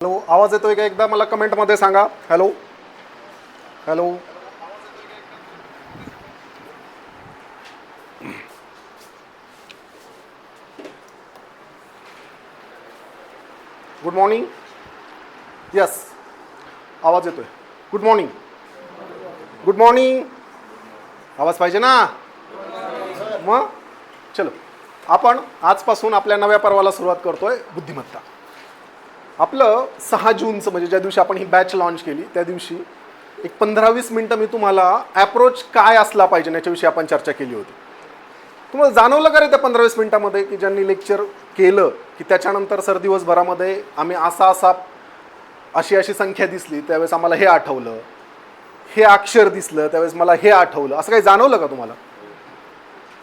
Hello, आवाज येतोय का? एकदा मला कमेंटमध्ये सांगा. Hello hello. Good morning. Yes, आवाज येतोय. Good morning. Good morning. आवाज पाहिजे ना मग. चलो, आपण आजपासून आपल्या नव्या पर्वाला सुरुवात करतोय. बुद्धिमत्ता. आपलं 6 जूनचं म्हणजे ज्या दिवशी आपण ही बॅच लॉन्च केली त्या दिवशी एक 15-20 मिनटं मी तुम्हाला ॲप्रोच काय असला पाहिजे याच्याविषयी आपण चर्चा केली होती. तुम्हाला जाणवलं का रे त्या 15-20 मिनटामध्ये की ज्यांनी लेक्चर केलं की त्याच्यानंतर सर दिवसभरामध्ये आम्ही अशी अशी संख्या दिसली त्यावेळेस आम्हाला हे आठवलं, हे अक्षर दिसलं त्यावेळेस मला हे आठवलं, असं काही जाणवलं का तुम्हाला?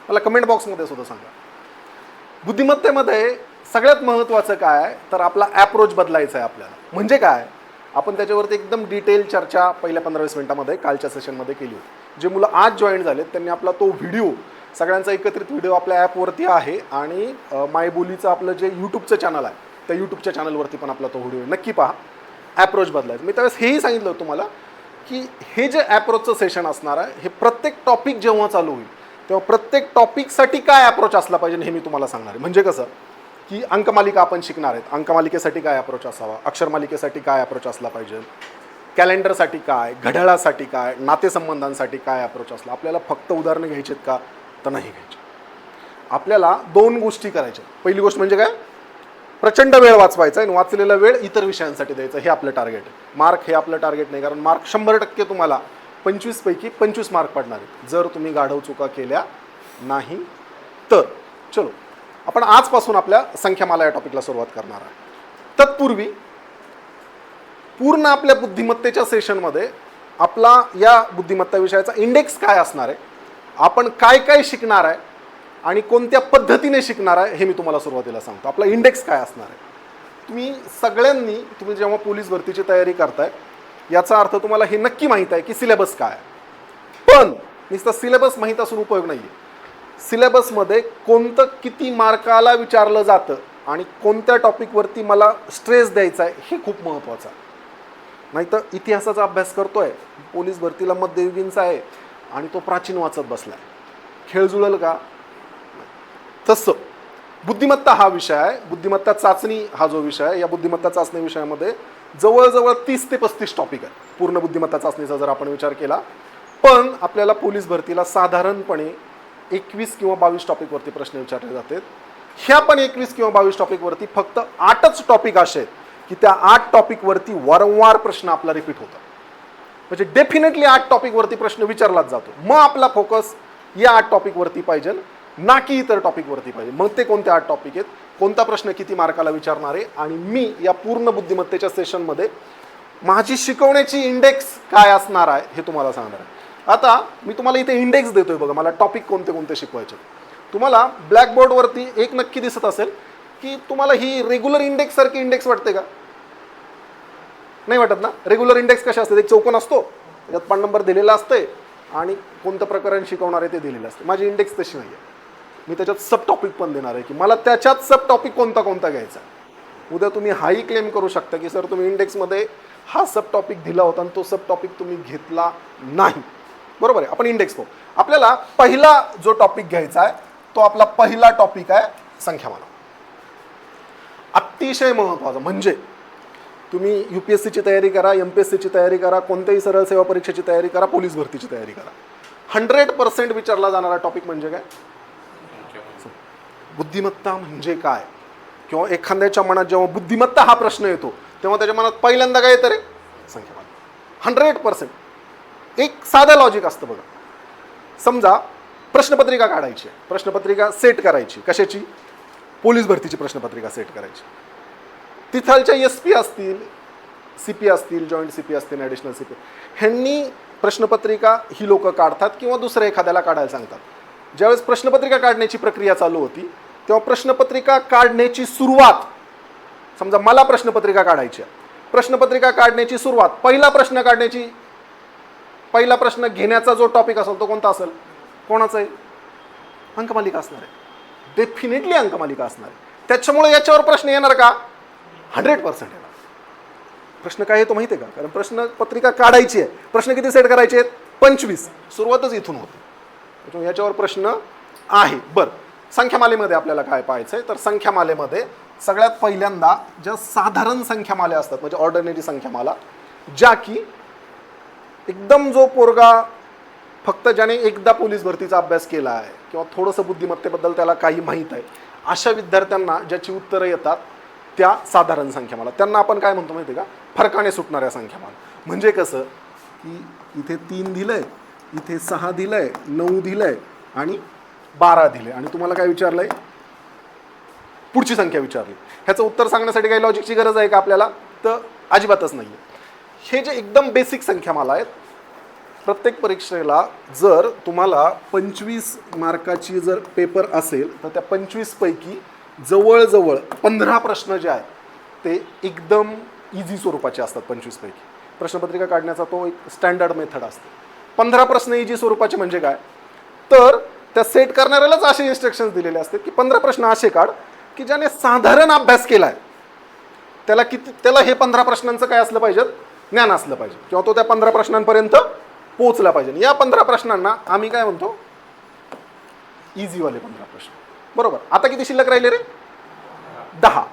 मला कमेंट बॉक्समध्ये सुद्धा सांगा. बुद्धिमत्तेमध्ये सगळ्यात महत्त्वाचं काय तर आपला ॲप्रोच बदलायचा आहे आपल्याला. म्हणजे काय, आपण त्याच्यावरती एकदम डिटेल चर्चा पहिल्या 15-20 मिनिटामध्ये कालच्या सेशनमध्ये केली होती. जे मुलं आज जॉईन झालेत त्यांनी आपला तो व्हिडिओ, सगळ्यांचा एकत्रित व्हिडिओ आपल्या ॲपवरती आहे आणि मायबोलीचं आपलं जे यूट्यूबचं चॅनल आहे त्या यूट्यूबच्या चॅनलवरती पण आपला तो व्हिडिओ नक्की पहा. ॲप्रोच बदलायचं. मी त्यावेळेस हेही सांगितलं होतं तुम्हाला की हे जे ॲप्रोचचं सेशन असणार आहे हे प्रत्येक टॉपिक जेव्हा चालू होईल तेव्हा प्रत्येक टॉपिकसाठी काय ॲप्रोच असला पाहिजे हे मी तुम्हाला सांगणार आहे. म्हणजे कसं की अंकमालिका आपण शिकणार आहेत, अंकमालिकेसाठी काय अप्रोच असावा, अक्षरमालिकेसाठी काय अप्रोच असला पाहिजे, कॅलेंडरसाठी काय, घड्याळासाठी काय, नातेसंबंधांसाठी काय अप्रोच असला. आपल्याला फक्त उदाहरणं घ्यायची आहेत का तर नाही घ्यायची. आपल्याला 2 गोष्टी करायच्या. पहिली गोष्ट म्हणजे काय, प्रचंड वेळ वाचवायचा आहे आणि वाचलेला वेळ इतर विषयांसाठी द्यायचा. हे आपलं टार्गेट आहे. मार्क हे आपलं टार्गेट नाही, कारण मार्क 100% तुम्हाला 25 पैकी 25 मार्क पडणार आहेत जर तुम्ही गाढव चुका केल्या नाही तर. चलो, आपण आजपासून आपल्या संख्यामाला या टॉपिकला सुरुवात करणार आहे. तत्पूर्वी पूर्ण आपल्या बुद्धिमत्तेच्या सेशनमध्ये आपला या बुद्धिमत्ता विषयाचा इंडेक्स काय असणार आहे, आपण काय काय शिकणार आहे आणि कोणत्या पद्धतीने शिकणार आहे हे मी तुम्हाला सुरुवातीला सांगतो. आपला इंडेक्स काय असणार आहे. तुम्ही सगळ्यांनी तुम्ही जेव्हा पोलीस भरतीची तयारी करताय याचा अर्थ तुम्हाला हे नक्की माहीत आहे की सिलेबस काय आहे. पण नुसतं सिलेबस माहीत असून उपयोग नाही आहे. सिलेबसमध्ये कोणतं किती मार्काला विचारलं जातं आणि कोणत्या टॉपिकवरती मला स्ट्रेस द्यायचा आहे हे खूप महत्त्वाचं आहे. नाहीतर इतिहासाचा अभ्यास करतोय, पोलीस भरतीला मध्ययुगीनचा आहे आणि तो प्राचीन वाचत बसला आहे, खेळ जुळेल का? तसं बुद्धिमत्ता हा विषय आहे. बुद्धिमत्ता चाचणी हा जो विषय आहे, या बुद्धिमत्ता चाचणी विषयामध्ये जवळजवळ 30 ते 35 टॉपिक आहे पूर्ण बुद्धिमत्ता चाचणीचा जर आपण विचार केला. पण आपल्याला पोलीस भरतीला साधारणपणे 21 किंवा 22 टॉपिकवरती प्रश्न विचारले जातात. ह्या पण 21 किंवा 22 टॉपिकवरती फक्त 8च टॉपिक असे आहेत की त्या 8 टॉपिकवरती वारंवार प्रश्न आपला रिपीट होतात. म्हणजे डेफिनेटली 8 टॉपिकवरती प्रश्न विचारलाच जातो. मग आपला फोकस या 8 टॉपिकवरती पाहिजे ना की इतर टॉपिकवरती पाहिजे. मग ते कोणते 8 टॉपिक आहेत, कोणता प्रश्न किती मार्काला विचारणार आहे आणि मी या पूर्ण बुद्धिमत्तेच्या सेशनमध्ये माझी शिकवण्याची इंडेक्स काय असणार आहे हे तुम्हाला सांगणार आहे. आता मी तुम्हाला इथे इंडेक्स देतोय बघा, मला टॉपिक कोणते कोणते शिकवायचे. तुम्हाला ब्लॅकबोर्डवरती एक नक्की दिसत असेल की तुम्हाला ही रेग्युलर इंडेक्स सारखी इंडेक्स वाटते का? नाही वाटत ना. रेग्युलर इंडेक्स कशा असते, एक चौकोन असतो त्याच्यात पण नंबर दिलेला असते आणि कोणतं प्रकरण शिकवणार आहे ते दिलेलं असते. माझी इंडेक्स तशी नाही आहे. मी त्याच्यात सब टॉपिक पण देणार आहे की मला त्याच्यात सब टॉपिक कोणता कोणता घ्यायचा. उद्या तुम्ही हाही क्लेम करू शकता की सर तुम्ही इंडेक्समध्ये हा सब टॉपिक दिला होता आणि तो सब टॉपिक तुम्ही घेतला नाही. बरोबर आहे. आपण इंडेक्स पाहू. आपल्याला पहिला जो टॉपिक घ्यायचा आहे तो आपला पहिला टॉपिक आहे संख्यामाला. अतिशय महत्त्वाचं. म्हणजे तुम्ही UPSCची तयारी करा, MPSCची तयारी करा, कोणत्याही सरळ सेवा परीक्षेची तयारी करा, पोलीस भरतीची तयारी करा, 100% विचारला जाणारा टॉपिक म्हणजे काय, बुद्धिमत्ता म्हणजे काय. किंवा एखाद्याच्या मनात जेव्हा बुद्धिमत्ता हा प्रश्न येतो तेव्हा त्याच्या मनात पहिल्यांदा काय येतं रे, संख्यामाला. 100%. एक साधं लॉजिक असतं बघा. समजा प्रश्नपत्रिका काढायची आहे, प्रश्नपत्रिका सेट करायची. कशाची? पोलीस भरतीची प्रश्नपत्रिका सेट करायची. तिथलच्या SP असतील, CP असतील, जॉईंट CP असतील, ॲडिशनल CP, ह्यांनी प्रश्नपत्रिका ही लोक काढतात किंवा दुसऱ्या एखाद्याला काढायला सांगतात. ज्यावेळेस प्रश्नपत्रिका काढण्याची प्रक्रिया चालू होती तेव्हा प्रश्नपत्रिका काढण्याची सुरुवात, समजा मला प्रश्नपत्रिका काढायची आहे, प्रश्नपत्रिका काढण्याची सुरुवात, पहिला प्रश्न घेण्याचा जो टॉपिक असेल तो कोणता असेल, कोणाचा आहे, अंकमालिका असणार आहे. डेफिनेटली अंकमालिका असणार आहे. त्याच्यामुळे याच्यावर प्रश्न येणार का, 100% येणार. प्रश्न काय येतो माहिती आहे का? कारण प्रश्न पत्रिका काढायची आहे, प्रश्न किती सेट करायचे आहेत? 25. सुरुवातच इथून होते. त्याच्यामुळे याच्यावर प्रश्न आहे. बरं, संख्यामालेमध्ये आपल्याला काय पाहायचं आहे? तर संख्यामालेमध्ये सगळ्यात पहिल्यांदा ज्या साधारण संख्यामाल्या असतात, म्हणजे ऑर्डिनरी संख्यामाला, ज्या की एकदम जो पोरगा फक्त ज्याने एकदा पोलीस भरतीचा अभ्यास केला आहे किंवा थोडंसं बुद्धिमत्तेबद्दल त्याला काही माहीत आहे, अशा विद्यार्थ्यांना ज्याची उत्तरं येतात त्या साधारण संख्यामाला, त्यांना आपण काय म्हणतो माहिती आहे का? फरकाने सुटणाऱ्या संख्यामाला. म्हणजे कसं की इथे 3 दिलंय, इथे 6 दिलंय, 9 दिलंय आणि 12 दिले, आणि तुम्हाला काय विचारलंय? पुढची संख्या विचारली. ह्याचं उत्तर सांगण्यासाठी काही लॉजिकची गरज आहे का आपल्याला? तर अजिबातच नाही आहे. हे जे एकदम बेसिक संख्यामाला आहेत, प्रत्येक परीक्षेला जर तुम्हाला 25 मार्काची जर पेपर असेल तर त्या 25 पैकी जवळजवळ 15 प्रश्न जे आहेत ते एकदम इझी स्वरूपाचे असतात. 25 पैकी प्रश्नपत्रिका काढण्याचा तो एक स्टँडर्ड मेथड असते. 15 प्रश्न इझी स्वरूपाचे म्हणजे काय? तर त्या सेट करणाऱ्यालाच असे इन्स्ट्रक्शन्स दिलेले असतात की 15 प्रश्न असे काढ की ज्याने साधारण अभ्यास केला आहे, त्याला हे 15 प्रश्नांचं काय असलं पाहिजे? ज्ञान असलं पाहिजे, किंवा तो त्या 15 प्रश्नांपर्यंत पोहोचला पाहिजे. या 15 प्रश्नांना आम्ही काय म्हणतो? इझीवाले 15 प्रश्न. बरोबर. आता किती शिल्लक राहिले रे? 10.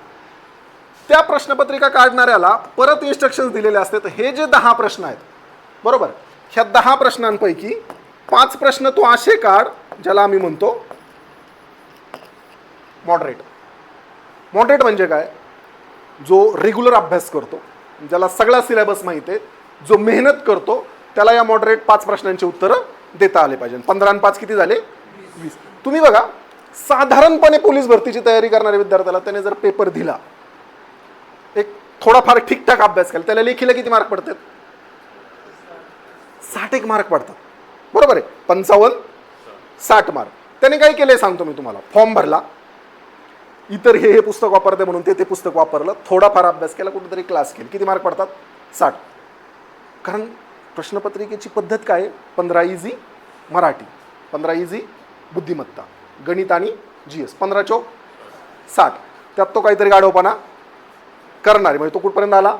त्या प्रश्नपत्रिका काढणाऱ्याला परत इन्स्ट्रक्शन्स दिलेले असतात. हे जे 10 प्रश्न आहेत, बरोबर, ह्या 10 प्रश्नांपैकी 5 प्रश्न तो असे काढ ज्याला आम्ही म्हणतो मॉडरेट. मॉडरेट म्हणजे काय? जो रेग्युलर अभ्यास करतो, ज्याला सगळा सिलेबस माहिती आहे, जो मेहनत करतो, त्याला या मॉडरेट 5 प्रश्नांची उत्तरं देता आले पाहिजे. 15 आणि 5 किती झाले? 20. तुम्ही बघा, साधारणपणे पोलीस भरतीची तयारी करणाऱ्या विद्यार्थ्याला त्याने जर पेपर दिला, एक थोडाफार ठीकठाक अभ्यास केला, त्याला लेखीला किती मार्क पडतात? 61 मार्क पडतात. बरोबर आहे. 55, 60 मार्क. त्याने काय केलंय सांगतो मी तुम्हाला. फॉर्म भरला, इतर हे पुस्तक वापरते म्हणून ते पुस्तक वापरलं, थोडाफार अभ्यास केला, कुठेतरी क्लास केली, किती मार्क पडतात? 60. कारण प्रश्नपत्रिकेची पद्धत काय आहे? 15 इझी मराठी, 15 इझी बुद्धिमत्ता, गणित आणि GS, 15 चौक 60. त्यात तो काहीतरी गाढवपणा करणार आहे, म्हणजे तो कुठपर्यंत आला?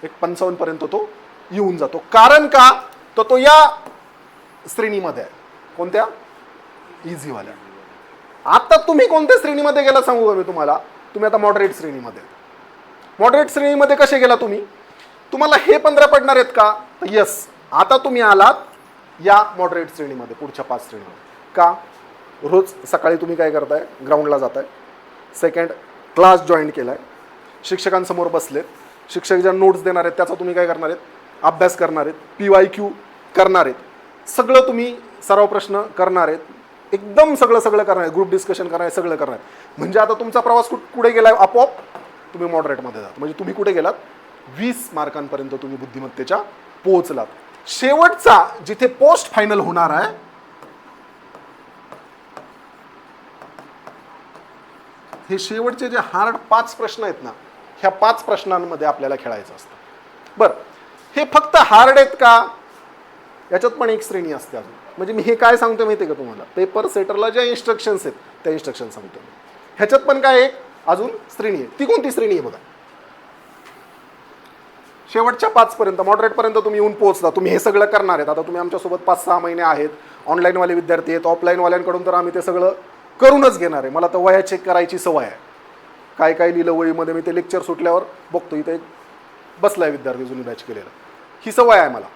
एक 55 पर्यंत तो येऊन जातो. कारण का? तो या श्रेणीमध्ये आहे. कोणत्या? इझीवाल्या. आता तुम्ही कोणत्या श्रेणीमध्ये गेला सांगू का मी तुम्हाला? तुम्ही आता मॉडरेट श्रेणीमध्ये. मॉडरेट श्रेणीमध्ये कसे गेला तुम्ही? तुम्हाला हे 15 पडणार आहेत का? यस. आता तुम्ही आलात या मॉडरेट श्रेणीमध्ये, पुढच्या 5 श्रेणीमध्ये. का? रोज सकाळी तुम्ही काय करताय? ग्राउंडला जाताय. सेकंड, क्लास जॉईन केलाय, शिक्षकांसमोर बसलेत, शिक्षक ज्या नोट्स देणार आहेत त्याचा तुम्ही काय करणार आहेत? अभ्यास करणार आहेत, PYQ करणार आहेत, सगळं तुम्ही सराव प्रश्न करणार आहेत, एकदम सगळं करणार आहे, ग्रुप डिस्कशन करणार आहे, सगळं करणार आहे. म्हणजे आता तुमचा प्रवास कुठे गेलाय? आपोआप तुम्ही मॉडरेटमध्ये जात. म्हणजे तुम्ही कुठे गेलात? 20 मार्कांपर्यंत तुम्ही बुद्धिमत्तेच्या पोहोचलात. शेवटचा जिथे पोस्ट फायनल होणार आहे, हे शेवटचे जे हार्ड 5 प्रश्न आहेत ना, ह्या 5 प्रश्नांमध्ये आपल्याला खेळायचं असतं. बरं, हे फक्त हार्ड आहेत का? याच्यात पण एक श्रेणी असते अजून. म्हणजे मी हे काय सांगतो माहिती आहे का तुम्हाला? पेपर सेटरला ज्या इन्स्ट्रक्शन्स आहेत त्या इन्स्ट्रक्शन सांगतो मी. ह्याच्यात पण काय एक अजून श्रेणी आहे. ती कोणती श्रेणी आहे बघा? शेवटच्या 5 पर्यंत, मॉडरेटपर्यंत तुम्ही येऊन पोहोचता. तुम्ही हे सगळं करणार आहेत. आता तुम्ही आमच्यासोबत 5-6 महिने आहेत. ऑनलाईनवाले विद्यार्थी आहेत, ऑफलाईनवाल्यांकडून तर आम्ही ते सगळं करूनच घेणार आहे. मला तर वया चेक करायची सवय आहे. काय काय लिहिलं वहीमध्ये मी ते लेक्चर सुटल्यावर बघतो. इथे एक बसलाय विद्यार्थी जुनी बॅच केलेला, ही सवय आहे मला.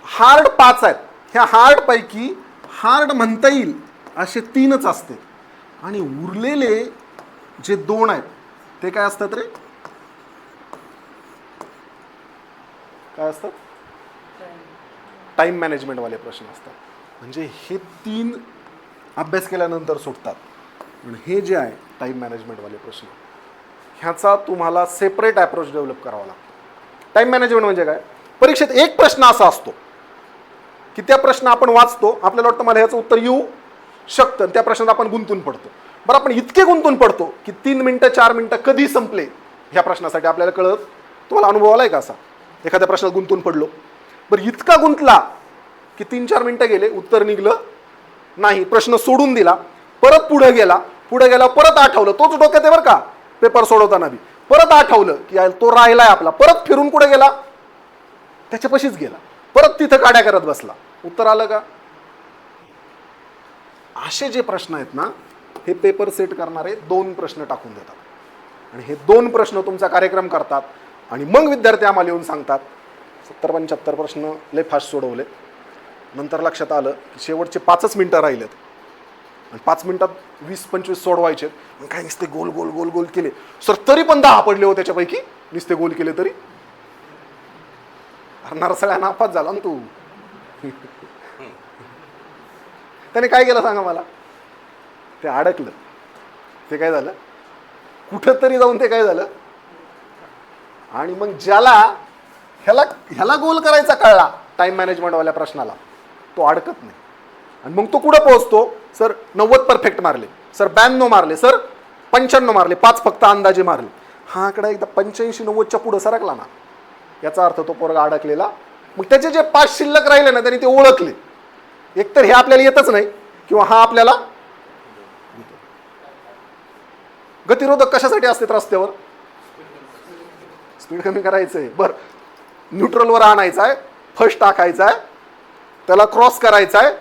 हार्ड 5 आहेत. ह्या हार्डपैकी हार्ड म्हणता येईल असे 3च असते, आणि उरलेले जे 2 आहेत ते काय असतात रे? काय असतात? टाईम मॅनेजमेंटवाले प्रश्न असतात. म्हणजे हे 3 अभ्यास केल्यानंतर सुटतात. पण हे जे आहे टाईम मॅनेजमेंटवाले प्रश्न, ह्याचा तुम्हाला सेपरेट अप्रोच डेव्हलप करावा लागतो. टाईम मॅनेजमेंट म्हणजे काय? परीक्षेत एक प्रश्न असा असतो की त्या प्रश्न आपण वाचतो, आपल्याला वाटतं मला ह्याचं उत्तर येऊ शकतं, त्या प्रश्नात आपण गुंतून पडतो. बरं, आपण इतके गुंतून पडतो की 3 मिनटं 4 मिनटं कधी संपले ह्या प्रश्नासाठी आपल्याला कळत. तुम्हाला अनुभव आलाय का असा? एखाद्या प्रश्नात गुंतून पडलो, बरं इतका गुंतला की 3-4 मिनटं गेले, उत्तर निघलं नाही, प्रश्न सोडून दिला, परत पुढे गेला, परत आठवलं, तोच डोक्यात आहे बरं का पेपर सोडवताना बी, परत आठवलं की यार तो राहिलाय आपला, परत फिरून कुठे गेला, त्याच्यापाशीच गेला, परत तिथं काड्या करत बसला. उत्तर आलं का? असे जे प्रश्न आहेत ना, हे पेपर सेट करणारे 2 प्रश्न टाकून देतात आणि हे 2 प्रश्न तुमचा कार्यक्रम करतात आणि मग विद्यार्थी आम्हाला येऊन सांगतात 70-75 प्रश्न लय फास्ट सोडवले. नंतर लक्षात आलं की शेवटचे 5च मिनिटं राहिलेत आणि 5 मिनिटात 20-25 सोडवायचे. मग काय नुसते गोल गोल गोल गोल केले सर, तरी पण 10 पडले हो त्याच्यापैकी, नुसते गोल केले तरी. हरणार सगळ्या नापास झाला ना तू. त्याने काय केलं सांगा मला? ते अडकलं. ते काय झालं, कुठं तरी जाऊन ते काय झालं, आणि मग ज्याला ह्याला गोल करायचा कळला टाइम मॅनेजमेंटवाल्या प्रश्नाला, तो अडकत नाही. आणि मग तो कुठं पोहोचतो, सर 90 परफेक्ट मारले, सर 92 मारले, सर 95 मारले, 5 फक्त अंदाजे मारले. हा आकडा एकदा 85-90च्या पुढं सरकला ना, याचा अर्थ तो पोरगा अडकलेला. मग त्याचे जे 5 शिल्लक राहिले ना, त्यांनी ते ओळखले. एकतर हे आपल्याला येतच नाही किंवा हा आपल्याला. गतिरोधक कशासाठी असतात रस्त्यावर? स्पीड कमी करायचंय, बरं न्यूट्रलवर आणायचा आहे, फर्स्ट टाकायचा आहे, त्याला क्रॉस करायचा आहे.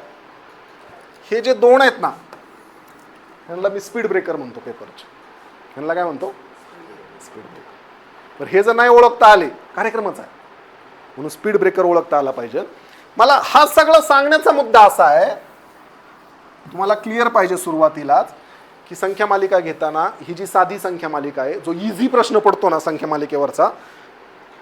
हे जे 2 आहेत ना, ह्यांना मी स्पीड ब्रेकर म्हणतो पेपरचे. ह्यांना काय म्हणतो? Speed breaker. तर हे जर नाही ओळखता आले, कार्यक्रमच आहे. म्हणून स्पीड ब्रेकर ओळखता आला पाहिजे. मला हा सगळं सांगण्याचा मुद्दा असा आहे, तुम्हाला क्लिअर पाहिजे सुरुवातीलाच की संख्या मालिका घेताना ही जी साधी संख्या मालिका आहे, जो इझी प्रश्न पडतो ना संख्या मालिकेवरचा,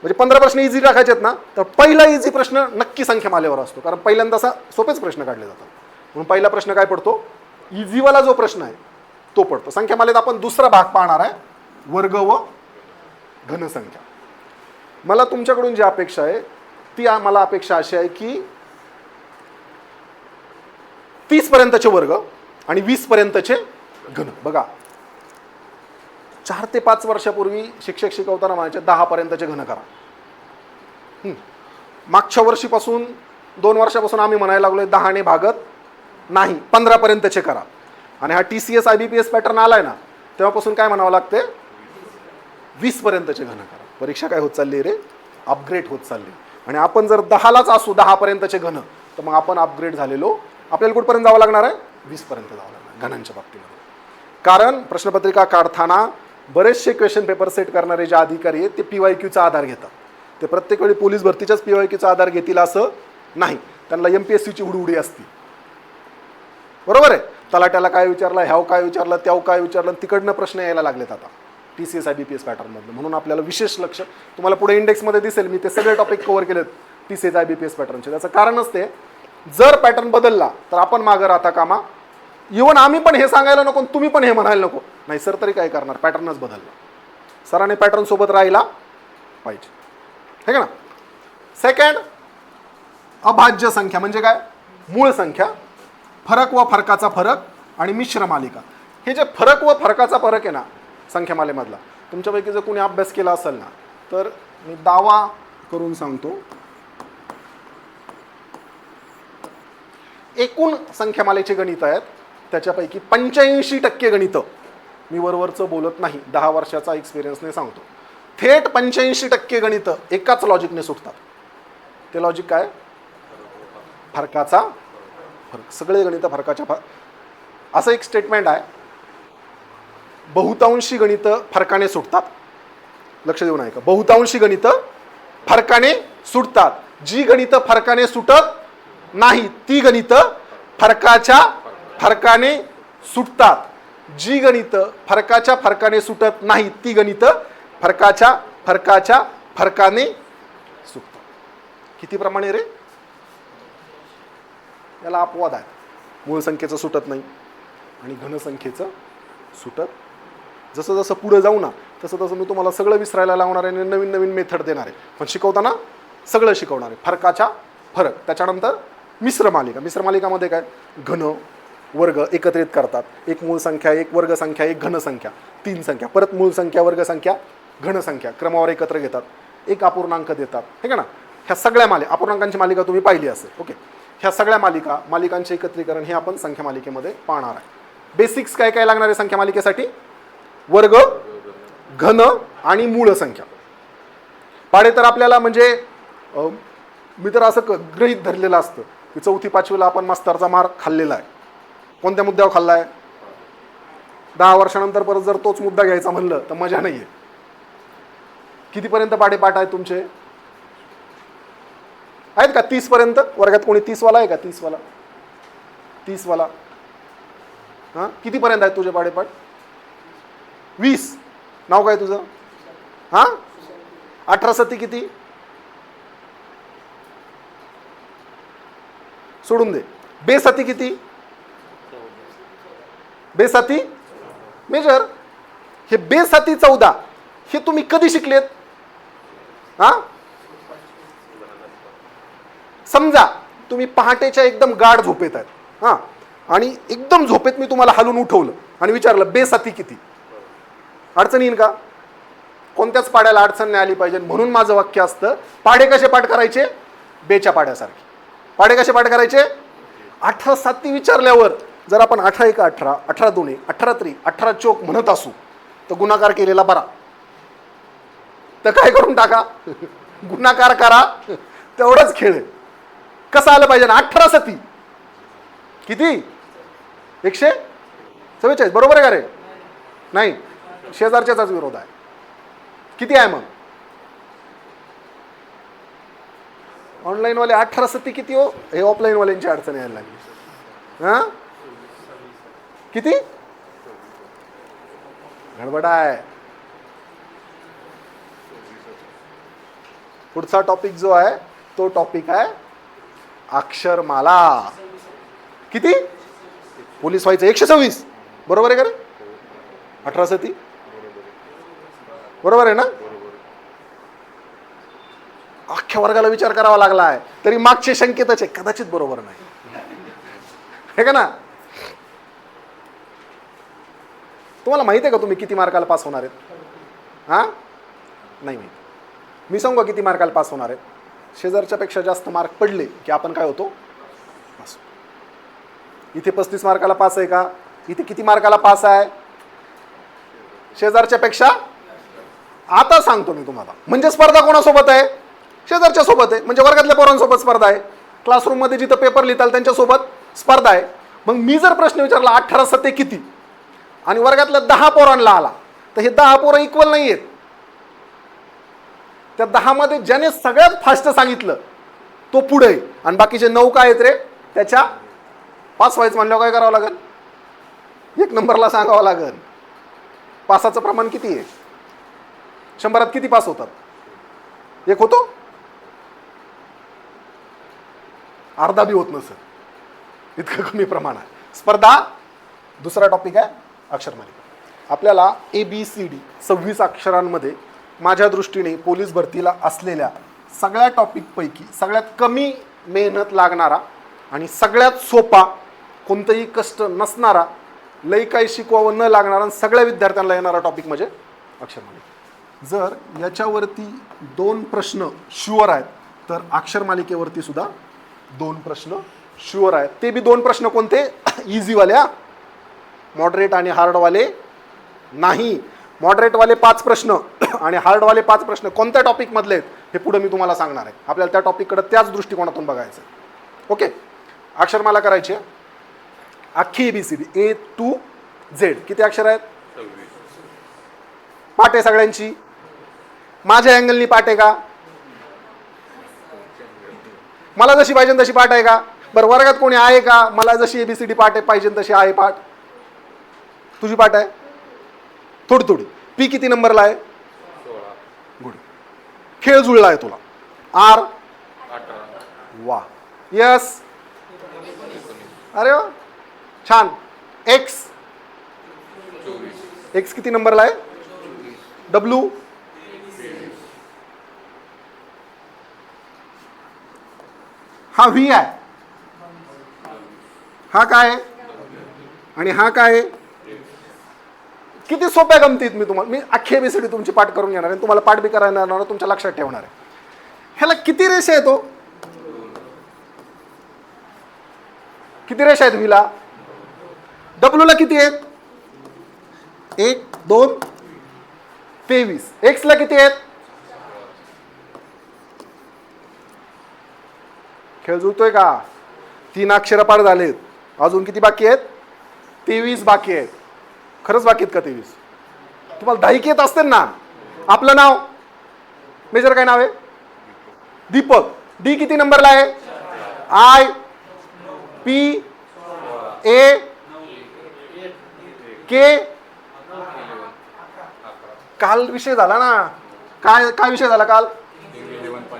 म्हणजे 15 प्रश्न इझी टाकायचे आहेत ना, तर पहिला इझी प्रश्न नक्की संख्या मालेवर असतो, कारण पहिल्यांदा असा सोपेच प्रश्न काढले जातात. म्हणून पहिला प्रश्न काय पडतो? इझीवाला जो प्रश्न आहे तो पडतो. संख्या मालेत आपण दुसरा भाग पाहणार आहे, वर्ग व घनसंख्या. मला तुमच्याकडून जी अपेक्षा आहे ती मला अपेक्षा अशी आहे की 30 पर्यंतचे वर्ग आणि 20 पर्यंतचे घन. बघा 4 ते 5 वर्षापूर्वी शिक्षक शिकवताना म्हणायचे 10 पर्यंतचे घन करा. मागच्या वर्षीपासून 2 वर्षापासून आम्ही म्हणायला लागलोय 10 ने भागत नाही, 15 पर्यंतचे करा. आणि हा TCS IBPS पॅटर्न आलाय ना, तेव्हापासून काय म्हणावं लागते, 20 पर्यंतचे घन करा. परीक्षा काय होत चालली रे, अपग्रेड होत चालली. आणि आपण जर 10लाच असू 10 पर्यंतचे घन, तर मग आपण अपग्रेड झालेलो. आपल्याला कुठपर्यंत जावं लागणार आहे, 20 पर्यंत जावं लागणार घनांच्या बाबतीमध्ये. कारण प्रश्नपत्रिका काढताना बरेचसे क्वेश्चन पेपर सेट करणारे जे अधिकारी आहेत ते PYQचा आधार घेतात. ते प्रत्येक वेळी पोलीस भरतीच्याच PYQचा आधार घेतील असं नाही, त्यांना MPSCची हुडहुडी असते. बरोबर आहे. तलाट्याला काय विचारलं, ह्याव काय विचारलं, त्याव काय विचारलं, तिकडनं प्रश्न यायला लागलेत आता TCS IBPS पॅटर्नमधलं. म्हणून आपल्याला विशेष लक्ष, तुम्हाला पुढे इंडेक्समध्ये दिसेल मी ते सगळे टॉपिक कव्हर केलेत TCS IBPS पॅटर्नचे. त्याचं कारणच ते, जर पॅटर्न बदलला तर आपण मागं राहता कामा. इव्हन आम्ही पण हे सांगायला नको, तुम्ही पण हे म्हणायला नको. नाही सर तरी काय करणार, पॅटर्नच बदलला. सरांनी पॅटर्न सोबत राहिला पाहिजे, हे का ना. सेकंड, अभाज्य संख्या म्हणजे काय, मूळ संख्या, फरक व फरकाचा फरक आणि मिश्र मालिका. हे जे फरक व फरकाचा फरक आहे ना संख्यामालेमधला, तुमच्यापैकी जर कोणी अभ्यास केला असेल ना, तर मी दावा करून सांगतो, एकूण संख्यामालेचे गणित आहेत त्याच्यापैकी 85% गणितं, मी वरवरचं बोलत नाही, 10 वर्षाचा एक्सपिरियन्सने सांगतो, थेट 85% गणितं एकाच लॉजिकने सुटतात. ते लॉजिक काय, फरकाचा फरक. सगळे गणितं फरकाच्या फरक. असं एक स्टेटमेंट आहे, बहुतांशी गणितं फरकाने सुटतात. लक्ष देऊन ऐका, बहुतांशी गणितं फरकाने सुटतात. जी गणितं फरकाने सुटत नाही ती गणितं फरकाच्या फरकाने सुटतात. जी गणितं फरकाच्या फरकाने सुटत नाही ती गणितं फरकाच्या फरकाने सुटतात. किती प्रमाणे रे, याला अपवाद आहे. मूळ संख्येचं सुटत नाही आणि घनसंख्येचं सुटत. जसं जसं पुढे जाऊ ना तसं तसं मी तुम्हाला सगळं विसरायला लावणार आहे आणि नवीन नवीन मेथड देणार आहे, पण शिकवताना सगळं शिकवणार आहे. फरकाच्या फरक. त्याच्यानंतर मिश्र मालिका. मिश्र मालिकामध्ये काय, घन वर्ग एकत्रित करतात. एक मूळ संख्या, एक वर्ग संख्या, एक घनसंख्या, 3 संख्या, परत मूळ संख्या, वर्ग संख्या, घनसंख्या क्रमावर एकत्र घेतात, एक अपूर्णांक देतात, हे का ना. ह्या सगळ्या अपूर्णांकांची मालिका तुम्ही पाहिली असेल. ओके, ह्या सगळ्या मालिकांचे एकत्रीकरण हे आपण संख्या मालिकेमध्ये पाहणार आहे. बेसिक्स काय काय लागणार आहे संख्या मालिकेसाठी, वर्ग घन आणि मूळ संख्या. पाढे तर आपल्याला म्हणजे मी तर असं गृहीत धरलेलं असतं की 4थी 5वीला आपण मास्तरचा मार खाल्लेला आहे. कोणत्या मुद्द्यावर खाल्ला आहे? 10 वर्षानंतर परत जर तोच मुद्दा घ्यायचा म्हणलं तर मजा नाही आहे. कितीपर्यंत पाढे पाठ आहेत तुमचे? आहेत का 30 पर्यंत? वर्गात कोणी 30 वाला आहे का? 30 वाला? हां, कितीपर्यंत आहेत तुझे पाढे पाठ? 20. नाव काय तुझं? हां, 18 सती किती? सोडून दे. बेसती किती? बेसती मेजर. हे बेसती 14 हे तुम्ही कधी शिकलेत? हा, समजा तुम्ही पहाटेच्या एकदम गाढ झोपेत आहेत हा, आणि एकदम झोपेत मी तुम्हाला हलून उठवलं आणि विचारलं बेसती किती, अडचण येईल का? कोणत्याच पाड्याला अडचण नाही आली पाहिजे. म्हणून माझं वाक्य असतं, पाढे कसे पाठ करायचे? बेच्या पाड्यासारखे. पाढे कसे पाठ करायचे? 18 साती विचारल्यावर जर आपण 18 1 18, 18 2 18 3, 18 चोक म्हणत असू तर गुणाकार केलेला बरा. तर काय करून टाका, गुणाकार करा, तेवढंच खेळ आहे. कसं आलं पाहिजे ना? 18 सती किती? 144. बरोबर आहे का रे? नाही, शेजारच्याचाच विरोध आहे. किती आहे मग? ऑनलाईन वाले 18 सती किती हो? हे ऑफलाईन वाल्यांची अडचण यायला लागली. हा, किती? गडबड आहे. पुढचा टॉपिक जो आहे तो टॉपिक आहे अक्षरमाला. किती? पोलीस व्हायचं 126. बरोबर आहे का रे? 18 सती बरोबर आहे ना? अख्ख्या वर्गाला विचार करावा लागला आहे तरी मागचे शंकेतच आहे, कदाचित बरोबर नाही हे का ना? तुम्हाला माहिती आहे का तुम्ही किती मार्काला पास होणार आहेत? हा, नाही माहिती. मी सांगू किती मार्काला पास होणार आहेत? शेजारच्या पेक्षा जास्त मार्क पडले की आपण काय होतो? पास. इथे 35 मार्काला पास आहे का? इथे किती मार्काला पास आहे? शेजारच्या पेक्षा. आता सांगतो मी तुम्हाला, म्हणजे स्पर्धा कोणासोबत आहे? शेजारच्या सोबत आहे. म्हणजे वर्गातल्या पोरांसोबत स्पर्धा आहे, क्लासरूम मध्ये जिथं पेपर लिहिताल त्यांच्यासोबत स्पर्धा आहे. मग मी जर प्रश्न विचारला 18 सते किती आणि वर्गातल्या 10 पोरांना आला तर हे 10 पोरं इक्वल नाही आहेत. त्या 10 मध्ये ज्याने सगळ्यात फास्ट सांगितलं तो पुढे आहे आणि बाकीचे 9 काय आहेत रे? त्याच्या पास व्हायचं म्हणल्यावर काय करावं लागेल? 1 नंबरला सांगावं लागेल. पासाचं प्रमाण किती आहे? 100त किती पास होतात? 1 होतो? अर्धा बी होत नसेल, इतकं कमी प्रमाण आहे. स्पर्धा. दुसरा टॉपिक आहे अक्षरमालिका. आपल्याला ABCD 26 अक्षरांमध्ये माझ्या दृष्टीने पोलीस भरतीला असलेल्या सगळ्या टॉपिकपैकी सगळ्यात कमी मेहनत लागणारा आणि सगळ्यात सोपा, कोणतंही कष्ट नसणारा, लई काही शिकवावं न लागणारा आणि सगळ्या विद्यार्थ्यांना येणारा टॉपिक म्हणजे अक्षरमालिका. जर याच्यावरती 2 प्रश्न शुअर आहेत तर अक्षरमालिकेवरती सुद्धा 2 प्रश्न शुअर आहेत. ते बी 2 प्रश्न कोणते? इझीवाल्या, मॉडरेट आणि हार्डवाले नाही. मॉडरेटवाले 5 प्रश्न आणि हार्डवाले 5 प्रश्न कोणत्या टॉपिक मधले आहेत हे पुढे मी तुम्हाला सांगणार आहे. आपल्याला त्या टॉपिककडे त्याच दृष्टिकोनातून बघायचं. ओके, अक्षरमाला करायची. अख्खी ABCD A to Z किती अक्षर आहेत? 26. पाठ आहे सगळ्यांची? माझ्या अँगलनी पाठ आहे का? मला जशी पाहिजे तशी पाठ आहे का? बरं, वर्गात कोणी आहे का मला जशी ABCD पाठ आहे पाहिजे तशी आहे पाठ? तुझी पाठ आहे थोडी थोडी. P किती नंबरला आहे? 16. गुड. खेळ जुळला आहे तुला. R 18. वा. यस. अरे वा, छान. X 24. X किती नंबरला आहे? W हा V आहे. हा काय आहे? आणि हा काय आहे? किती सोप्या गमतीत मी अख्खी ABCD तुमची पाठ करून घेणार आहे, तुम्हाला पाठ बी करायला येणार, तुमच्या लक्षात ठेवणार आहे. ह्याला किती रेषा येतो? किती रेषा आहेत व्हीला? W ला किती आहेत? 1 2 23. एक्सला किती आहेत? खेळ जुळतोय का? 3 अक्षर पार झालेत. अजून किती बाकी आहेत? 23 बाकी आहेत. खरंच बाकी आहेत का 23? तुम्हाला दहाईक येत असतील ना. आपलं नाव मेजर काय नाव आहे? दीपक. डी किती नंबरला आहे? आय पी ए के. काल विषय झाला ना. काय काय विषय झाला काल?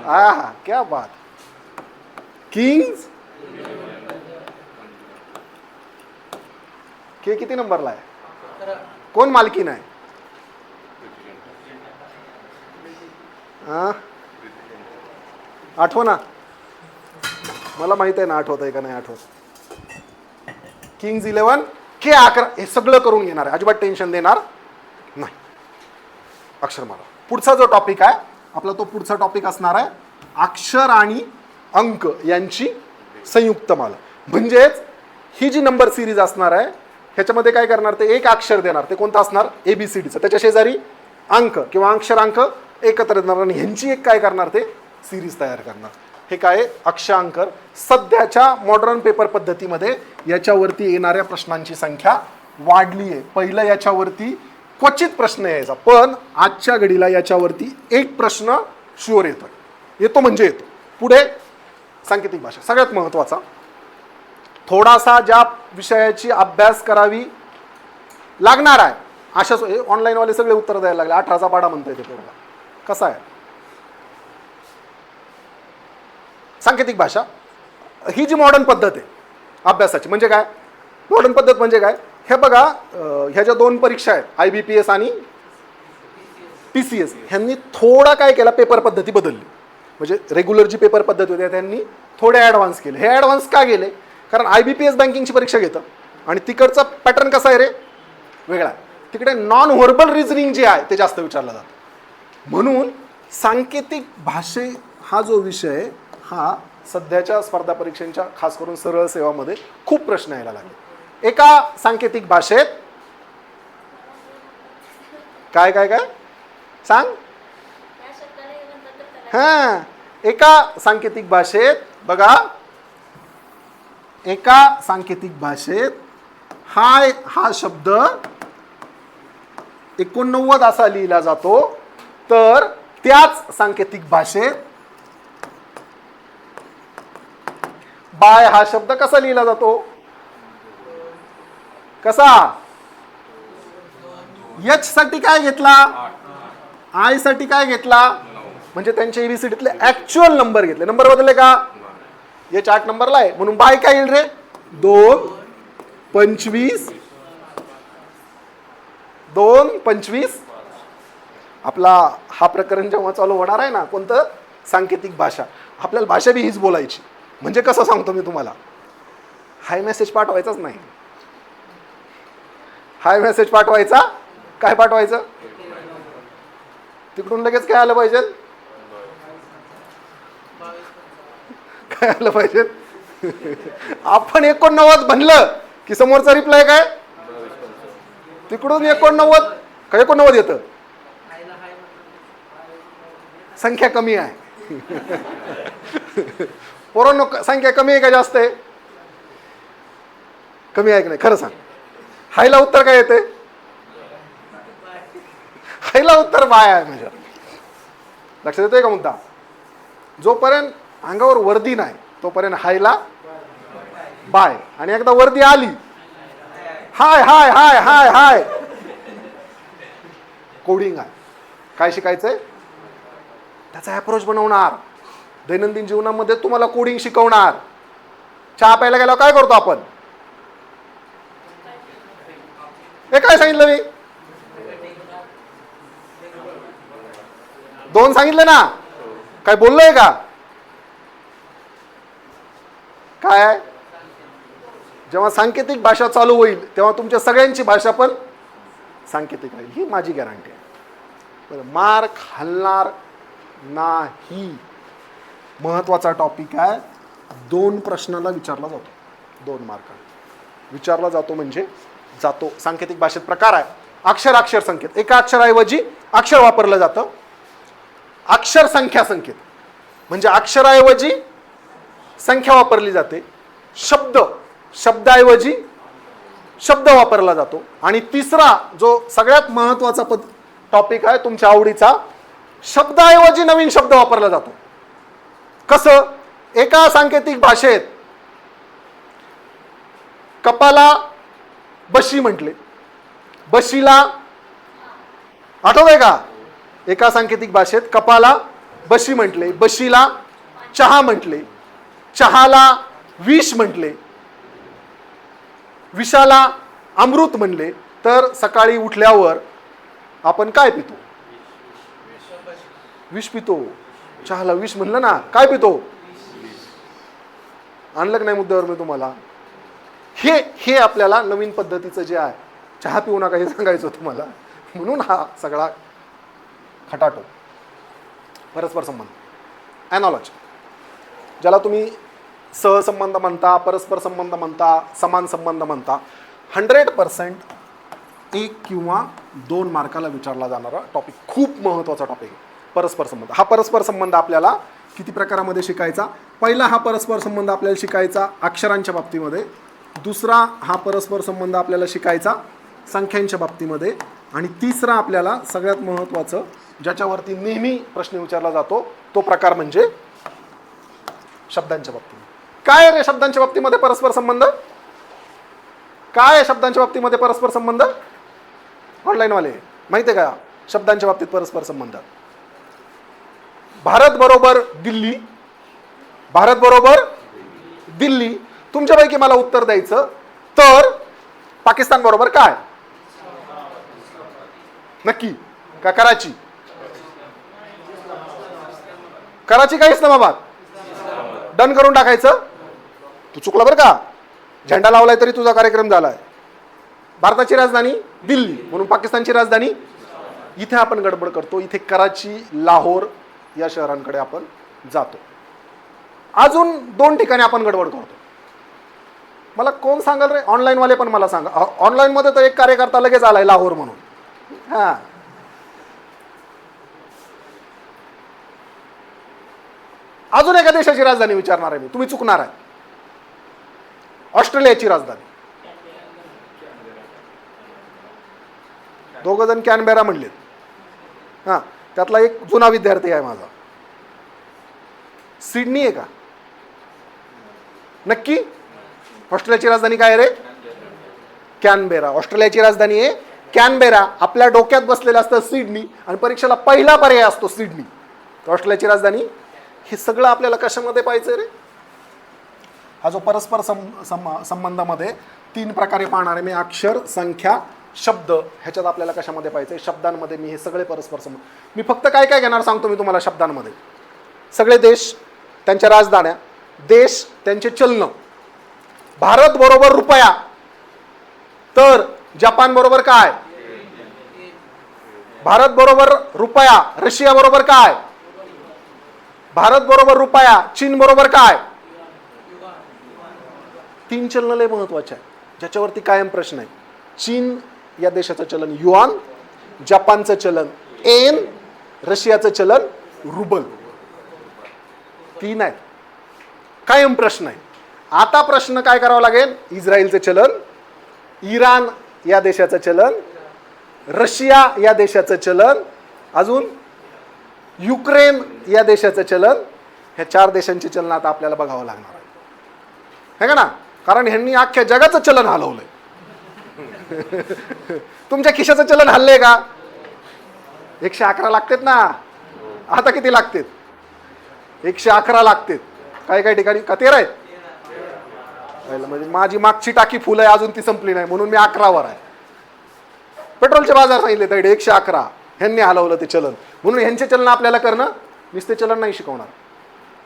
हा क्या बात. किंग्स के किती नंबरला आहे? कोण मालकीन आहे? आठव ना. मला माहित आहे ना आठवत आहे का नाही आठवत. किंग्स 11 के 11 हे सगळं करून घेणार आहे. अजिबात टेन्शन देणार नाही. अक्षरमाला. पुढचा जो टॉपिक आहे आपला तो पुढचा टॉपिक असणार आहे अक्षर आणि अंक यांची संयुक्त माला. म्हणजेच ही जी नंबर सिरीज असणार आहे ह्याच्यामध्ये काय करणार ते एक अक्षर देणार. ते कोणतं असणार? ABCDचं. त्याच्या शेजारी अंक किंवा अक्षरांक एकत्र देणार आणि ह्यांची एक काय करणार ते सिरीज तयार करणार. हे काय? अक्षांकर. सध्याच्या मॉडर्न पेपर पद्धतीमध्ये याच्यावरती येणाऱ्या प्रश्नांची संख्या वाढली आहे. पहिलं याच्यावरती क्वचित प्रश्न यायचा, पण आजच्या घडीला याच्यावरती एक प्रश्न शुअर येतो म्हणजे येतो. पुढे सांकेतिक भाषा सगळ्यात महत्त्वाचा. थोडासा ज्या विषयाची अभ्यास करावी लागणार आहे अशाच ऑनलाईनवाले सगळे उत्तर द्यायला लागले. 18चा पाढा म्हणता येते पोरगा. कसा आहे? सांकेतिक भाषा ही जी मॉडर्न पद्धत आहे अभ्यासाची. म्हणजे काय मॉडर्न पद्धत? म्हणजे काय? हे बघा, ह्या ज्या 2 परीक्षा आहेत IBPS आणि PCS, ह्यांनी थोडा काय केला, पेपर पद्धती बदलली. म्हणजे रेग्युलर जी पेपर पद्धती होती त्यांनी थोडे ॲडव्हान्स केले. हे ॲडव्हान्स का गेले? कारण IBPS बँकिंगची परीक्षा घेतं आणि तिकडचा पॅटर्न कसा आहे रे? वेगळा आहे. तिकडे नॉन व्हर्बल रिझनिंग जे आहे ते जास्त विचारलं जातं. म्हणून सांकेतिक भाषे हा जो विषय हा सध्याच्या स्पर्धा परीक्षांच्या खास करून सरळ सेवामध्ये खूप प्रश्न यायला लागले. एका सांकेतिक भाषेत काय काय काय सांग. एका सांकेतिक भाषेत बघा, एका सांकेतिक भाषेत हा शब्द 89 असा लिहिला जातो, तर त्याच सांकेतिक भाषेत बाय हा शब्द कसा लिहिला जातो? कसा? H साठी काय घेतला? I साठी काय घेतला? म्हणजे त्यांच्या ABCDतले ऍक्च्युअल नंबर घेतले. नंबर बदलले का? H 8 नंबरला आहे म्हणून बाय काय येईल रे? 2 25 2 25. आपला हा प्रकरण जेव्हा चालू होणार आहे ना कोणतं सांकेतिक भाषा, आपल्याला भाषा बी हीच बोलायची. म्हणजे कसं सांगतो मी तुम्हाला, हाय मेसेज पाठवायचाच नाही. हाय मेसेज पाठवायचा, काय पाठवायचं? तिकडून लगेच काय आलं पाहिजे? काय आलं पाहिजे? आपण 89 म्हणलं की समोरचा रिप्लाय काय? तिकडून 89 काय 89 येतं. संख्या कमी आहे. पोरांनो संख्या कमी आहे का जास्त आहे? कमी आहे की नाही खरं सांग. हायला उत्तर काय येते? हायला उत्तर बाय आहे. म्हणजे लक्षात येतोय का मुद्दा? जोपर्यंत अंगावर वर्दी नाही तोपर्यंत हायला बाय, आणि एकदा वर्दी आली हाय हाय हाय हाय हाय कोडिंग आहे. काय शिकायचंय? त्याचा अप्रोच बनवणार. दैनंदिन जीवनामध्ये तुम्हाला कोडिंग शिकवणार. चहा प्यायला गेला काय करतो आपण? हे काय सांगितलं मी? 2 सांगितले ना? काय बोललोय का? काय? जेव्हा सांकेतिक भाषा चालू होईल तेव्हा तुमच्या सगळ्यांची भाषा पण सांकेतिक राहील, ही माझी गॅरंटी आहे. मार खालणार नाही. महत्वाचा टॉपिक आहे. 2 प्रश्नाला विचारला जातो. 2 मार्कांना विचारला जातो. म्हणजे जातो. सांकेतिक भाषेत प्रकार आहे अक्षर अक्षर संकेत. एका अक्षराऐवजी अक्षर वापरलं जातं. अक्षर संख्या संकेत म्हणजे अक्षराऐवजी संख्या वापरली जाते. शब्दाऐवजी शब्द वापरला जातो. आणि तिसरा जो सगळ्यात महत्वाचा टॉपिक आहे तुमच्या आवडीचा, शब्दाऐवजी नवीन शब्द वापरला जातो. कसं? एका सांकेतिक भाषेत कपाला बशी म्हटले, बशीला आठवतंय का? एका सांकेतिक भाषेत कपाला बशी म्हटले, बशीला चहा म्हटले, चहाला विष म्हटले, विषाला अमृत म्हणले. तर सकाळी उठल्यावर आपण काय पितो? विष पितो. चहाला विष म्हणलं ना, काय पितो? आणलं की नाही मुद्द्यावर मी तुम्हाला? हे आपल्याला नवीन पद्धतीचं जे आहे, चहा पिऊ नका हे सांगायचं तुम्हाला, म्हणून हा सगळा खटाटो. परस्पर संबंध, ॲनॉलॉजी, ज्याला तुम्ही सहसंबंध म्हणता, परस्पर संबंध म्हणता, समान संबंध म्हणता. 100% 1 किंवा 2 मार्काला विचारला जाणारा टॉपिक, खूप महत्त्वाचा टॉपिक आहे परस्पर संबंध. हा परस्पर संबंध आपल्याला किती प्रकारामध्ये शिकायचा? पहिला हा परस्पर संबंध आपल्याला शिकायचा अक्षरांच्या बाबतीमध्ये. दुसरा हा परस्पर संबंध आपल्याला शिकायचा संख्यांच्या बाबतीमध्ये. आणि तिसरा आपल्याला सगळ्यात महत्त्वाचं, ज्याच्यावरती नेहमी प्रश्न विचारला जातो, तो प्रकार म्हणजे शब्दांच्या बाबतीमध्ये. काय रे शब्दांच्या बाबतीमध्ये परस्पर संबंध? काय आहे शब्दांच्या बाबतीमध्ये परस्पर संबंध? ऑनलाईनवाले माहिती आहे का शब्दांच्या बाबतीत परस्पर संबंध? भारत बरोबर दिल्ली, भारत बरोबर दिल्ली. तुमच्यापैकी मला उत्तर द्यायचं तर पाकिस्तान बरोबर काय? नक्की का कराची? कराची का इस्लामाबाद? डन करून टाकायचं. तू चुकला बरं का, झेंडा लावलाय तरी तुझा कार्यक्रम झालाय. भारताची राजधानी दिल्ली म्हणून पाकिस्तानची राजधानी. इथे आपण गडबड करतो. इथे कराची, लाहोर या शहरांकडे आपण जातो. अजून 2 ठिकाणी आपण गडबड करतो. मला कोण सांगाल रे? ऑनलाईनवाले पण मला सांगा. ऑनलाईनमध्ये तर एक कार्यकर्ता लगेच आलाय लाहोर म्हणून. हा, अजून एका देशाची राजधानी विचारणार आहे मी, तुम्ही चुकणार आहे. ऑस्ट्रेलियाची राजधानी. 2 जण कॅनबेरा म्हणलेत. हा, त्यातला एक जुना विद्यार्थी आहे माझा. सिडनी आहे का? नक्की? ऑस्ट्रेलियाची राजधानी काय रे? कॅनबेरा. ऑस्ट्रेलियाची राजधानी आहे कॅनबेरा. आपल्या डोक्यात बसलेलं असतं सिडनी आणि परीक्षेला पहिला पर्याय असतो सिडनी. ऑस्ट्रेलियाची राजधानी. हे सगळं आपल्याला कशामध्ये पाहिजे रे? हा जो परस्पर संबंधामध्ये 3 प्रकारे पाहणार आहे मी, अक्षर, संख्या, शब्द. ह्याच्यात आपल्याला कशामध्ये पाहिजे? शब्दांमध्ये मी हे सगळे परस्पर संबंध. मी फक्त काय काय घेणार सांगतो मी तुम्हाला शब्दांमध्ये. सगळे देश, त्यांच्या राजधान्या, देश, त्यांचे चलन. भारत बरोबर रुपया, तर जपान बरोबर काय? भारत बरोबर रुपया. रशिया बरोबर काय? भारत बरोबर रुपया. चीन बरोबर काय? 3 चलन लय महत्वाचे आहे, ज्याच्यावरती कायम प्रश्न आहे. चीन या देशाचं चलन युआन, जपानचं चलन येन, रशियाचं चलन रुबल. 3 आहेत, कायम प्रश्न आहे. आता प्रश्न काय करावा लागेल? इस्रायलचं चलन, इराण या देशाचं चलन, रशिया या देशाचं चलन, अजून युक्रेन या देशाचं चलन. ह्या 4 देशांचे चलन आता आपल्याला बघावं लागणार आहे, है का ना? कारण ह्यांनी अख्ख्या जगाचं चलन हलवलंय. तुमच्या खिशाचं चलन हल्लंय का? 111 लागतात ना. आता किती लागतात? 111 लागतात. काही काही ठिकाणी का 13 आहेत? म्हणजे माझी मागची टाकी फुल आहे, अजून ती संपली नाही म्हणून मी 11वर आहे. पेट्रोलचे बाजार सांगितले तर 111. ह्यांनी हलवलं ते चलन, म्हणून ह्यांचे चलन आपल्याला करणं. नुसते चलन नाही शिकवणार.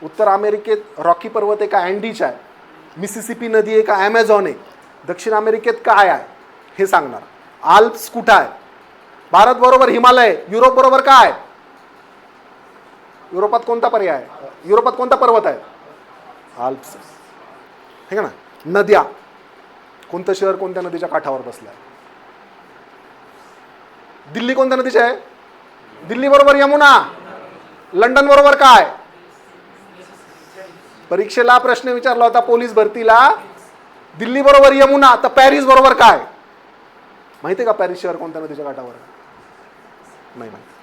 उत्तर अमेरिकेत रॉकी पर्वत आहे का अँडीज आहे? मिसिसिपी नदी आहे का ॲमेझॉन आहे? दक्षिण अमेरिकेत काय आहे हे सांगणार. आल्प्स कुठं आहे? भारत बरोबर हिमालय. युरोप बरोबर काय? युरोपात कोणता पर्याय आहे? युरोपात कोणता पर्वत आहे? आल्प्स. हे का ना? नद्या, कोणतं शहर कोणत्या नदीच्या काठावर बसलं आहे? दिल्ली कोणत्या नदीची आहे? दिल्ली बरोबर यमुना. लंडन बरोबर काय? परीक्षेला प्रश्न विचारला होता पोलीस भरतीला, दिल्ली बरोबर यमुना, तर पॅरिस बरोबर काय? माहितीये का पॅरिस शहर कोणत्या नदीच्या काठावर? नाही माहिती.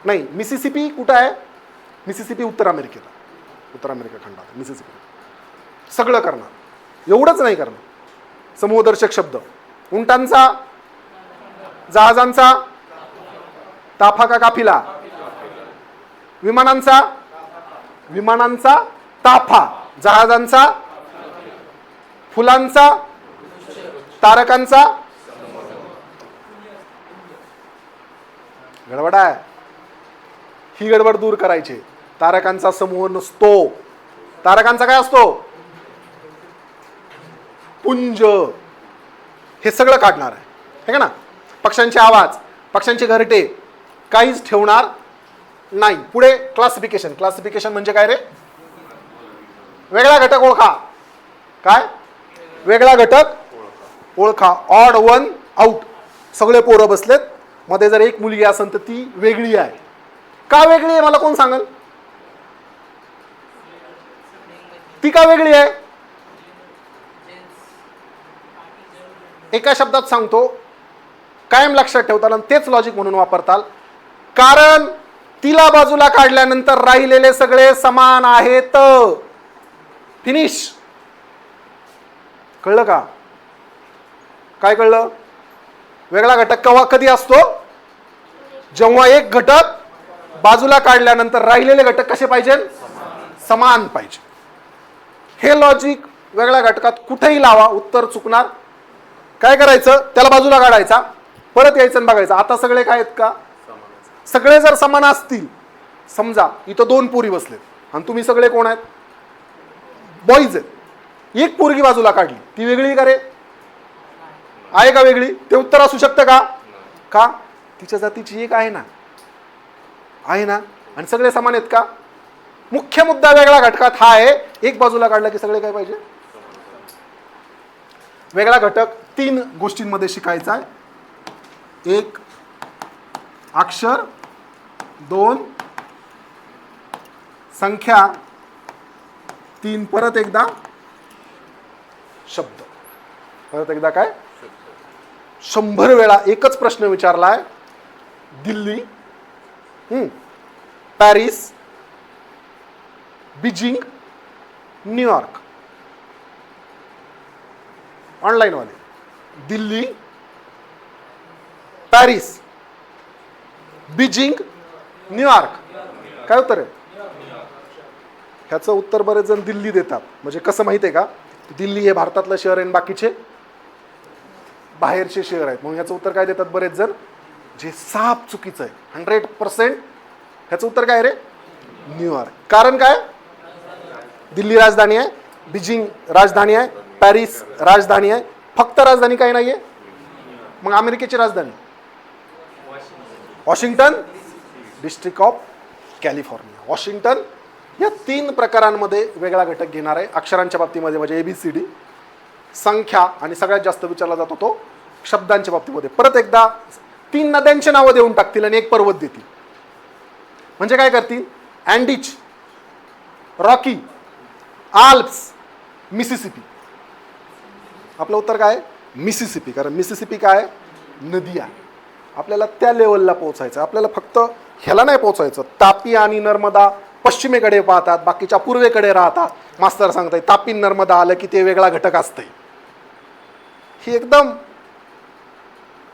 नाही. मिसिसिपी कुठं आहे? मिसिसिपी उत्तर अमेरिकेला, उत्तर अमेरिका खंडात मिसिसिपी. सगळं करणार, एवढंच नाही करणार. समूहदर्शक शब्द, उंटांचा, जहाजांचा, ताफा का काफिला? विमानांचा, विमानांचा ताफा, जहाजांचा, फुलांचा, तारकांचा. गडबड आहे, ही गडबड दूर करायची. तारकांचा समूह नसतो. तारकांचा काय असतो? पुंज. हे सगळं काढणार आहे, हे का ना. पक्ष्यांचे आवाज, पक्ष्यांचे घरटे, काहीच ठेवणार नाही. पुढे क्लासिफिकेशन. क्लासिफिकेशन म्हणजे काय रे? वेगळा घटक ओळखा. काय? वेगळा घटक ओळखा. Odd one out. सगळे पोरं बसलेत, मध्ये जर एक मुलगी असेल तर ती वेगळी आहे. का वेगळी आहे मला कोण सांगल? ती का वेगळी आहे? एका शब्दात सांगतो, कायम लक्षात ठेवताल आणि तेच लॉजिक म्हणून वापरताल. कारण तिला बाजूला काढल्यानंतर राहिलेले सगळे समान आहेत. फिनिश. कळलं का? काय कळलं? वेगळा घटक केव्हा कधी असतो? जेव्हा एक घटक बाजूला काढल्यानंतर राहिलेले घटक कसे पाहिजे? समान पाहिजे. हे लॉजिक वेगळ्या घटकात कुठेही लावा, उत्तर चुकणार. काय करायचं? त्याला बाजूला काढायचा, परत यायचं आणि बघायचं आता सगळे काय आहेत का? सगळे जर समान असतील, समजा इथं दोन पोरी बसलेत आणि तुम्ही सगळे कोण आहेत? बॉईज आहेत. एक पोरगी बाजूला काढली, ती वेगळी का रे? आहे का वेगळी? ते उत्तर असू शकतं का? का? तिच्या जातीची एक आहे ना, आहे ना, आणि सगळे समान आहेत का? मुख्य मुद्दा वेगळ्या घटकात हा आहे, एक बाजूला काढला की सगळे काय पाहिजे? वेगळा घटक 3 गोष्टींमध्ये शिकायचा आहे. 1 अक्षर, 2 संख्या, 3 परत एकदा शब्द. परत एकदा काय? 100 वेळा एकच प्रश्न विचारलाय. Delhi, Paris, Beijing, New York. Online वाले. Delhi, Paris, Beijing, New York. काय उत्तर आहे? ह्याचं उत्तर बरेच जण दिल्ली देतात. म्हणजे कसं माहिती आहे का? दिल्ली हे भारतातलं शहर आहे आणि बाकीचे बाहेरचे शहर आहेत, म्हणून ह्याचं उत्तर काय देतात बरेच जण? जे साफ चुकीचं आहे. 100% ह्याचं उत्तर काय रे? न्यूयॉर्क. कारण काय? दिल्ली राजधानी आहे, बीजिंग राजधानी आहे, पॅरिस राजधानी आहे. फक्त राजधानी काही नाहीये. मग अमेरिकेची राजधानी Washington, district of California, Washington. या 3 प्रकारांमध्ये वेगळा घटक घेणार आहे. अक्षरांच्या बाबतीमध्ये म्हणजे ABCD, संख्या, आणि सगळ्यात जास्त विचारला जातो तो शब्दांच्या बाबतीमध्ये. परत एकदा 3 नद्यांचे नावं देऊन टाकतील आणि 1 पर्वत देतील. म्हणजे काय करतील? Andes, Rocky, Alps, Mississippi. आपलं उत्तर काय? मिसिसिपी. कारण मिसिसिपी काय? नदी आहे. आपल्याला त्या लेवलला पोहोचायचं. आपल्याला फक्त ह्याला नाही पोहोचायचं. तापी आणि नर्मदा पश्चिमेकडे पाहतात, बाकीच्या पूर्वेकडे राहतात. मास्तर सांगताय तापी नर्मदा आलं की ते वेगळा घटक असतंय. ही एकदम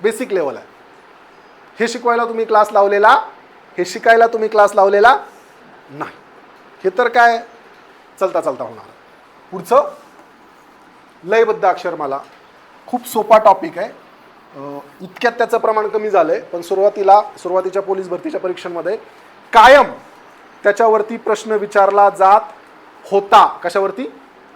बेसिक लेवल आहे. हे शिकवायला तुम्ही क्लास लावलेला, हे शिकायला तुम्ही क्लास लावलेला नाही. हे तर काय चलता चलता होणार. पुढचं लयबद्ध अक्षरमाला. खूप सोपा टॉपिक आहे. इतक्यात त्याचं प्रमाण कमी झालंय, पण सुरुवातीच्या पोलीस भरतीच्या परीक्षांमध्ये कायम त्याच्यावरती प्रश्न विचारला जात होता. कशावरती?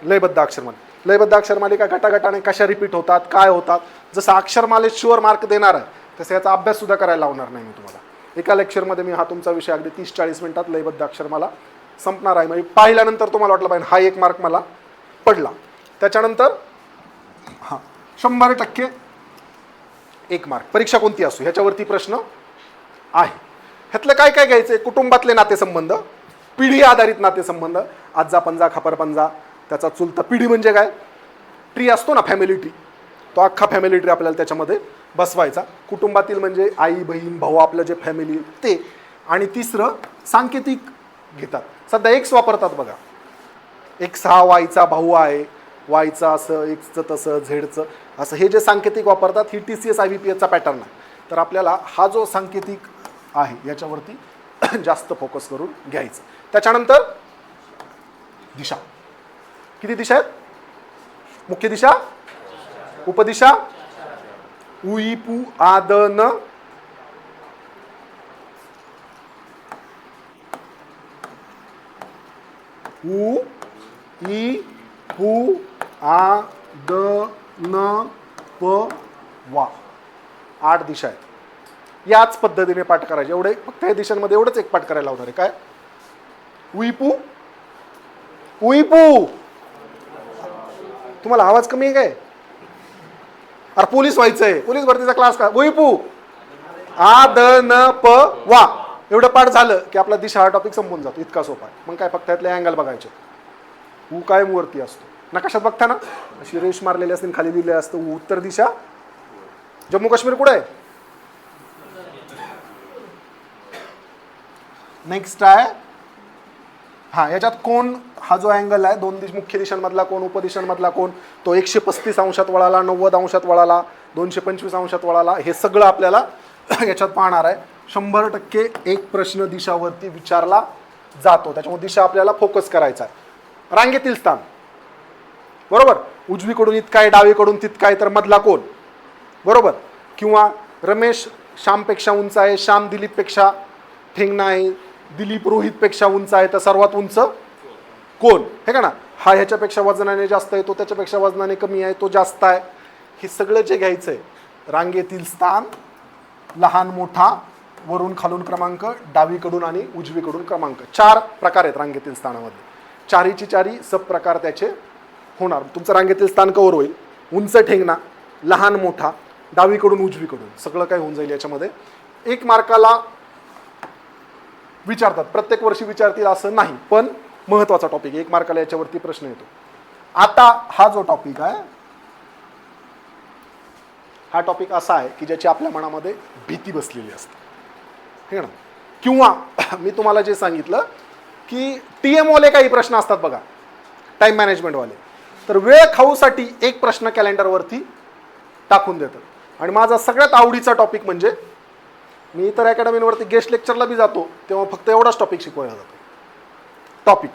लयबद्ध अक्षरमाला. लयबद्ध अक्षरमालिका गटागटाने कशा रिपीट होतात, काय होतात. जसं अक्षरमालेत शुअर मार्क देणार आहे, तसं याचा अभ्यास सुद्धा करायला लावणार नाही मी तुम्हाला. एका लेक्चरमध्ये मी हा तुमचा विषय अगदी 30-40 मिनिटात लयबद्ध अक्षरमाला संपणार आहे. म्हणजे पाहिल्यानंतर तुम्हाला वाटलं पाहिजे हा 1 मार्क मला पडला. त्याच्यानंतर 100% 1 मार्क. परीक्षा कोणती असो ह्याच्यावरती प्रश्न आहे. ह्यातलं काय काय घ्यायचंय? कुटुंबातले नातेसंबंध, पिढी आधारित नातेसंबंध, आजा पंजा खापर पंजा, त्याचा चुलता. पिढी म्हणजे काय? ट्री असतो ना, फॅमिली ट्री, तो अख्खा फॅमिली ट्री आपल्याला त्याच्यामध्ये बसवायचा. कुटुंबातील म्हणजे आई बहीण भाऊ, आपलं जे फॅमिली ते. आणि तिसरं सांकेतिक घेतात. सध्या एक्स वापरतात बघा. एक्स हा वायचा भाऊ आहे, वायचा असं, एक्सचं तसं, झेडचं असं, हे जे सांकेतिक वापरतात ही TCS IBPS चा पॅटर्न आहे. तर आपल्याला हा जो सांकेतिक आहे याच्यावरती जास्त फोकस करून घ्यायचं. त्याच्यानंतर दिशा. किती दिशा आहेत? मुख्य दिशा, उपदिशा, उई पू आद न, उ ई पू आ द न प वा. 8 दिशा आहेत. याच पद्धतीने पाठ करायचे. एवढे फक्त या दिशांमध्ये एवढंच एक पाठ करायला होणार आहे. काय? उईपू. उईपू. तुम्हाला आवाज कमी आहे काय? अरे पोलीस व्हायचंय, पोलीस भरतीचा क्लास का? उईपू आ द न प वा. एवढं पाठ झालं की आपला दिशा हा टॉपिक संपून जातो. इतका सोपा आहे. मग काय फक्त यातले अँगल बघायचे. उ काय वरती असतो, नकाशात बघता ना, अशी रेष मारलेली असते, खाली लिहिलेलं असतं उत्तर दिशा. जम्मू काश्मीर कुठे आहे? नेक्स्ट आहे हा, याच्यात कोण हा जो अँगल आहे, दोन मुख्य दिशांमधला कोण, उपदिशांमधला कोण, तो 135 अंशात वळाला, 90 अंशात वळाला, 225 अंशात वळाला, हे सगळं आपल्याला याच्यात पाहणार आहे. 100% एक प्रश्न दिशावरती विचारला जातो. त्याच्यामुळे दिशा आपल्याला फोकस करायचा आहे. रांगेतील स्थान, बरोबर. उजवीकडून इतका आहे, डावीकडून तितका आहे, तर मधला कोण, बरोबर. किंवा रमेश श्यामपेक्षा उंच आहे, श्याम दिलीपपेक्षा ठेंगणा आहे, दिलीप रोहितपेक्षा उंच आहे, तर सर्वात उंच कोण, हे का ना. हा ह्याच्यापेक्षा वजनाने जास्त आहे, तो त्याच्यापेक्षा वजनाने कमी आहे, तो जास्त आहे. हे सगळं जे घ्यायचंय, रांगेतील स्थान, लहान मोठा, वरून खालून क्रमांक, डावीकडून आणि उजवीकडून क्रमांक. 4 प्रकार आहेत रांगेतील स्थानामध्ये. चारीची चारी सब प्रकार त्याचे होणार. तुमचं रांगेतील स्थान कवर होईल. उंच ठेंगणा, लहान मोठा, डावीकडून उजवीकडून, सगळं काय होऊन जाईल याच्यामध्ये. 1 मार्काला विचारतात, प्रत्येक वर्षी विचारतील असं नाही, पण महत्वाचा टॉपिक, 1 मार्काला याच्यावरती प्रश्न येतो. आता हा जो टॉपिक आहे, हा टॉपिक असा आहे की ज्याची आपल्या मनामध्ये भीती बसलेली असते, हे ना. किंवा मी तुम्हाला जे सांगितलं की TM वाले काही प्रश्न असतात बघा, टाइम मॅनेजमेंट वाले, तर वेळ खाऊसाठी एक प्रश्न कॅलेंडरवरती टाकून देतात. आणि माझा सगळ्यात आवडीचा टॉपिक म्हणजे, मी इतर अकॅडमीवरती गेस्ट लेक्चरला बी जातो तेव्हा फक्त एवढाच टॉपिक शिकवला जातो. टॉपिक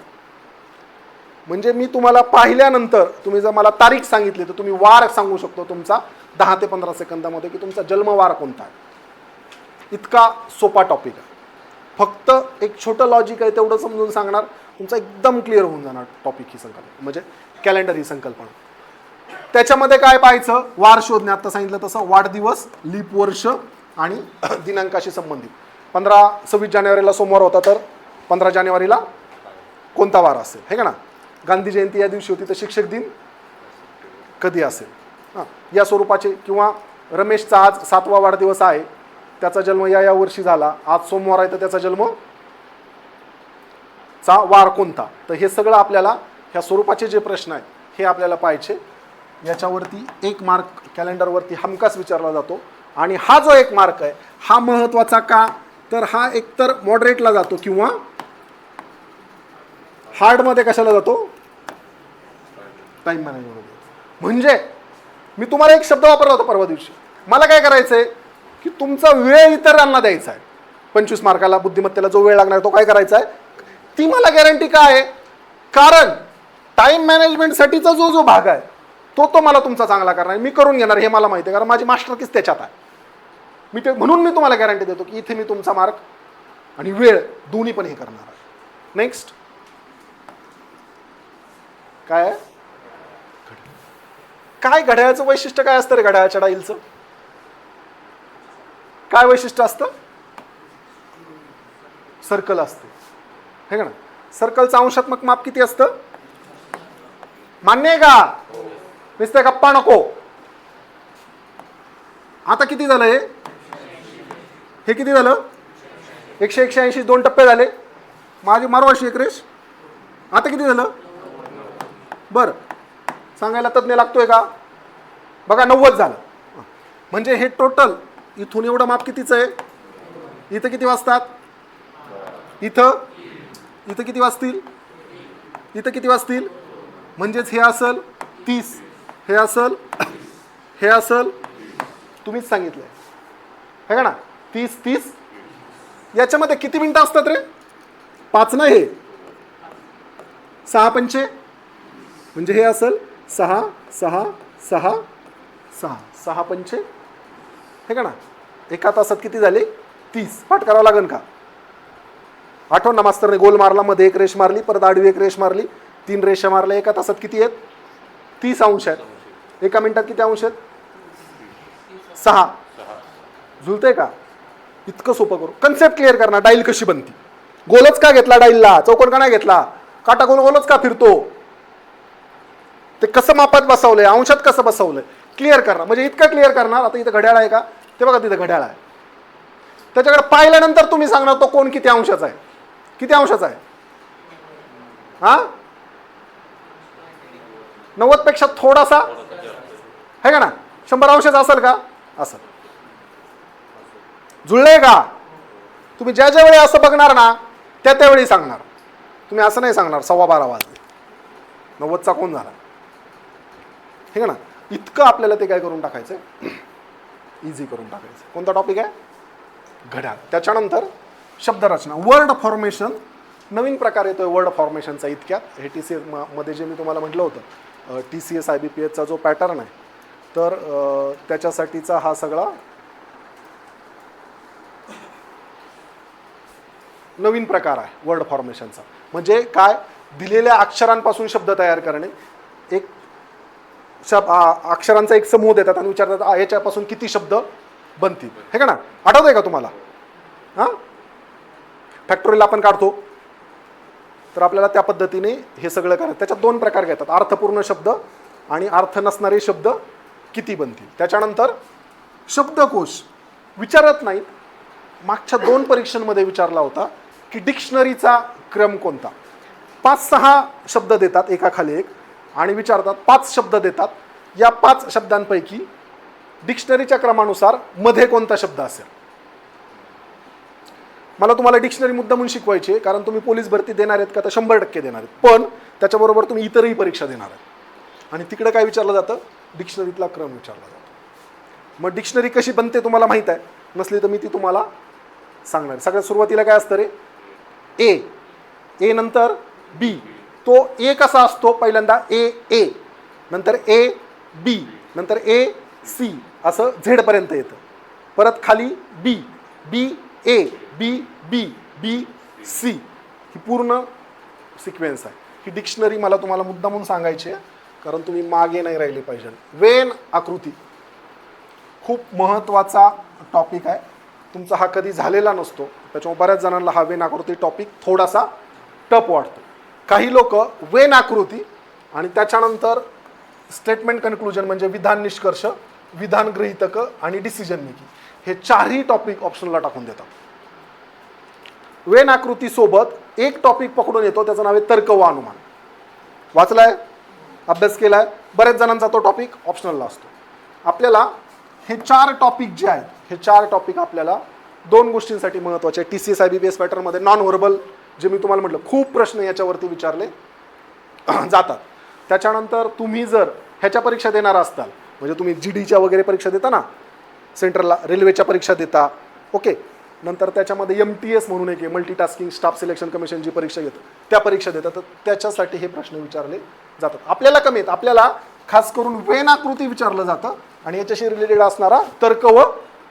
म्हणजे मी तुम्हाला पाहिल्यानंतर, तुम्ही जर मला तारीख सांगितली तर तुम्ही वार सांगू शकतो तुमचा 10 ते 15 सेकंदामध्ये की तुमचा जन्मवार कोणता आहे. इतका सोपा टॉपिक आहे. फक्त एक छोटं लॉजिक आहे, तेवढं समजून सांगणार, तुमचा एकदम क्लिअर होऊन जाणार टॉपिक ही संकल्पना, म्हणजे कॅलेंडर ही संकल्पना. त्याच्यामध्ये काय पाहायचं, वार शोधणे, आता सांगितलं तसं, वाढदिवस, लीप वर्ष आणि दिनांकाशी संबंधित. 26 जानेवारीला सोमवार होता, तर 15 जानेवारीला कोणता वार असेल, हे का ना. गांधी जयंती या दिवशी होती, तर शिक्षक दिन कधी असेल, हां, या स्वरूपाचे. किंवा रमेशचा आज 7वा वाढदिवस आहे, त्याचा जन्म या वर्षी झाला, आज सोमवार आहे, तर त्याचा जन्म चा वार कोणता. तर हे सगळं आपल्याला, ह्या स्वरूपाचे जे प्रश्न आहेत हे आपल्याला पाहायचे. याच्यावरती 1 मार्क कॅलेंडरवरती हमखास विचारला जातो. आणि हा जो 1 मार्क आहे हा महत्त्वाचा का, तर हा एकतर मॉडरेटला जातो किंवा हार्डमध्ये कशाला जातो, टाइम मॅनेजमेंट. म्हणजे मी तुम्हाला एक शब्द वापरला होता परवा दिवशी, मला काय करायचंय की तुमचा वेळ इतरांना द्यायचा आहे. 25 मार्काला बुद्धिमत्तेला जो वेळ लागणार तो काय करायचा आहे, ती मला गॅरंटी काय आहे, कारण टाइम मॅनेजमेंटसाठीचा जो भाग आहे तो मला तुमचा चांगला करणार, मी करून घेणार, हे मला माहिती आहे, कारण माझी मास्टरकीच त्याच्यात आहे. म्हणून मी तुम्हाला गॅरंटी देतो की इथे मी तुमचा मार्क आणि वेळ दोन्ही पण हे करणार आहे. नेक्स्ट काय आहे, काय घड्याळाचं वैशिष्ट्य काय असतं रे, घड्याळाच्या डाईलचं काय वैशिष्ट्य असतं, सर्कल असते, हे का ना. सर्कलचं अंशात्मक माप किती असतं, मान्य आहे का, नुसते गप्पा नको. आता किती झालं हे किती झालं, 100 180 2 टप्पे झाले. माझी मारू अशी एक रेष. आता किती झालं बरं सांगायला तज्ञ लागतोय का? बघा 90 झालं. म्हणजे हे टोटल इथून एवढं माप कितीचं आहे? इथं किती वाजतात? इथं किती वाजतील? इथं किती वाजतील? म्हणजेच हे असल 30, हे असल तुम्हीच सांगितलंय हे का ना 30. याच्यामध्ये किती मिनिटं असतात रे? 5 ना, हे 6 पंचे म्हणजे हे असल 6 6 6 6 6 पंचे हे का ना. एका तासात किती झाले? 30. पाठ करावं लागेल का? आठवण ना मास्तरने गोल मारला, मध्ये एक रेष मारली, परत आडवी एक रेष मारली, 3 रेषा मारल्या. एका तासात किती आहेत? 30 अंश आहेत. एका मिनिटात किती अंश आहेत? 6. जुळतंय का? इतकं सोपं करू. कन्सेप्ट क्लिअर करणार. डाईल कशी बनती? गोलच का घेतला डाईलला? चौकोन का नाही घेतला? काटा गोलच का फिरतो? ते कसं मापात बसवलंय? अंशात कसं बसवलंय? क्लिअर करणार. म्हणजे इतकं क्लिअर करणार. आता इथं घड्याळ आहे का? ते बघा तिथं घड्याळ आहे. त्याच्याकडे पाहिल्यानंतर तुम्ही सांगणार तो कोण किती अंशाचा आहे. किती अंशाचा आहे? हा 90 पेक्षा थोडासा आहे का ना. 100 अंशाचा असेल का? असेल. जुळलंय का? तुम्ही ज्या वेळी असं बघणार ना त्यावेळी सांगणार. तुम्ही असं नाही सांगणार 12:15 वाजले 90चा कोण झाला. ठीक आहे ना. इतकं आपल्याला ते काय करून टाकायचं, इझी करून टाकायचं. कोणता टॉपिक आहे? घड्याळ. त्याच्यानंतर शब्दरचना, वर्ड फॉर्मेशन. नवीन प्रकार येतोय वर्ड फॉर्मेशनचा इतक्यात. हे TCS मध्ये जे मी तुम्हाला म्हटलं होतं TCS IBPSचा जो पॅटर्न आहे तर त्याच्यासाठीचा हा सगळा नवीन प्रकार आहे वर्ड फॉर्मेशनचा. म्हणजे काय? दिलेल्या अक्षरांपासून शब्द तयार करणे. एक अक्षरांचा एक समूह देतात आणि विचारतात याच्यापासून किती शब्द बनतील. हे का ना. आठवतंय का तुम्हाला? हां फॅक्टोरियल आपण काढतो तर आपल्याला त्या पद्धतीने हे सगळं करायचं. त्याच्यात 2 प्रकार घेतात, अर्थपूर्ण शब्द आणि अर्थ नसणारे शब्द किती बनतील. त्याच्यानंतर शब्दकोश विचारत नाहीत. मागच्या 2 परीक्षांमध्ये विचारला होता की डिक्शनरीचा क्रम कोणता. 5-6 शब्द देतात एकाखाली एक आणि विचारतात 5 शब्द देतात. या 5 शब्दांपैकी डिक्शनरीच्या क्रमानुसार मध्ये कोणता शब्द असेल. मला तुम्हाला डिक्शनरी मुद्दामून शिकवायची आहे कारण तुम्ही पोलीस भरती देणार आहेत का? तर 100% देणार आहेत. पण त्याच्याबरोबर तुम्ही इतरही परीक्षा देणार आहेत आणि तिकडे काय विचारलं जातं? डिक्शनरीतला क्रम विचारला जातो. मग डिक्शनरी कशी बनते तुम्हाला माहीत आहे. नसली तर मी ती तुम्हाला सांगणार. सगळ्यात सुरुवातीला काय असतं रे? ए नंतर बी. तो ए कसा असतो? पहिल्यांदा ए नंतर ए बी नंतर ए सी असं झेड पर्यंत येतं. परत खाली बी ए बी सी. ही पूर्ण सिक्वेन्स आहे. ही डिक्शनरी मला तुम्हाला मुद्दामून सांगायची आहे कारण तुम्ही मागे नाही राहिले पाहिजे. वेन आकृती खूप महत्त्वाचा टॉपिक आहे. तुमचा हा कधी झालेला नसतो त्याच्यामुळे बऱ्याच जणांना हा वेन आकृती टॉपिक थोडासा टफ वाटतो. काही लोक वेन आकृती आणि त्याच्यानंतर स्टेटमेंट कन्क्लुजन म्हणजे विधान निष्कर्ष, विधान गृहीतक आणि डिसिजन मेकिंग हे 4ही टॉपिक ऑप्शनला टाकून देतात. वेन आकृती सोबत एक टॉपिक पकडून येतो त्याचं नाव आहे तर्क व अनुमान. वाचलाय, अभ्यास केलाय. बऱ्याच जणांचा तो टॉपिक ऑप्शनलला असतो. आपल्याला हे 4 टॉपिक जे आहेत हे 4 टॉपिक आपल्याला 2 गोष्टींसाठी महत्त्वाचे आहे. TCS IBPS पॅटर्नमध्ये नॉन व्हर्बल जे मी तुम्हाला म्हटलं खूप प्रश्न याच्यावरती विचारले जातात. त्याच्यानंतर तुम्ही जर ह्याच्या परीक्षा देणार असताल म्हणजे तुम्ही GDच्या वगैरे परीक्षा देता ना सेंट्रलला, रेल्वेच्या परीक्षा देता ओके. नंतर त्याच्यामध्ये MTS म्हणून एक मल्टीटास्किंग स्टाफ सिलेक्शन कमिशन जी परीक्षा घेतं त्या परीक्षा देतात तर त्याच्यासाठी हे प्रश्न विचारले जातात. आपल्याला कमी आहेत. आपल्याला खास करून वेन आकृती विचारलं जातं आणि याच्याशी रिलेटेड असणारा तर्क व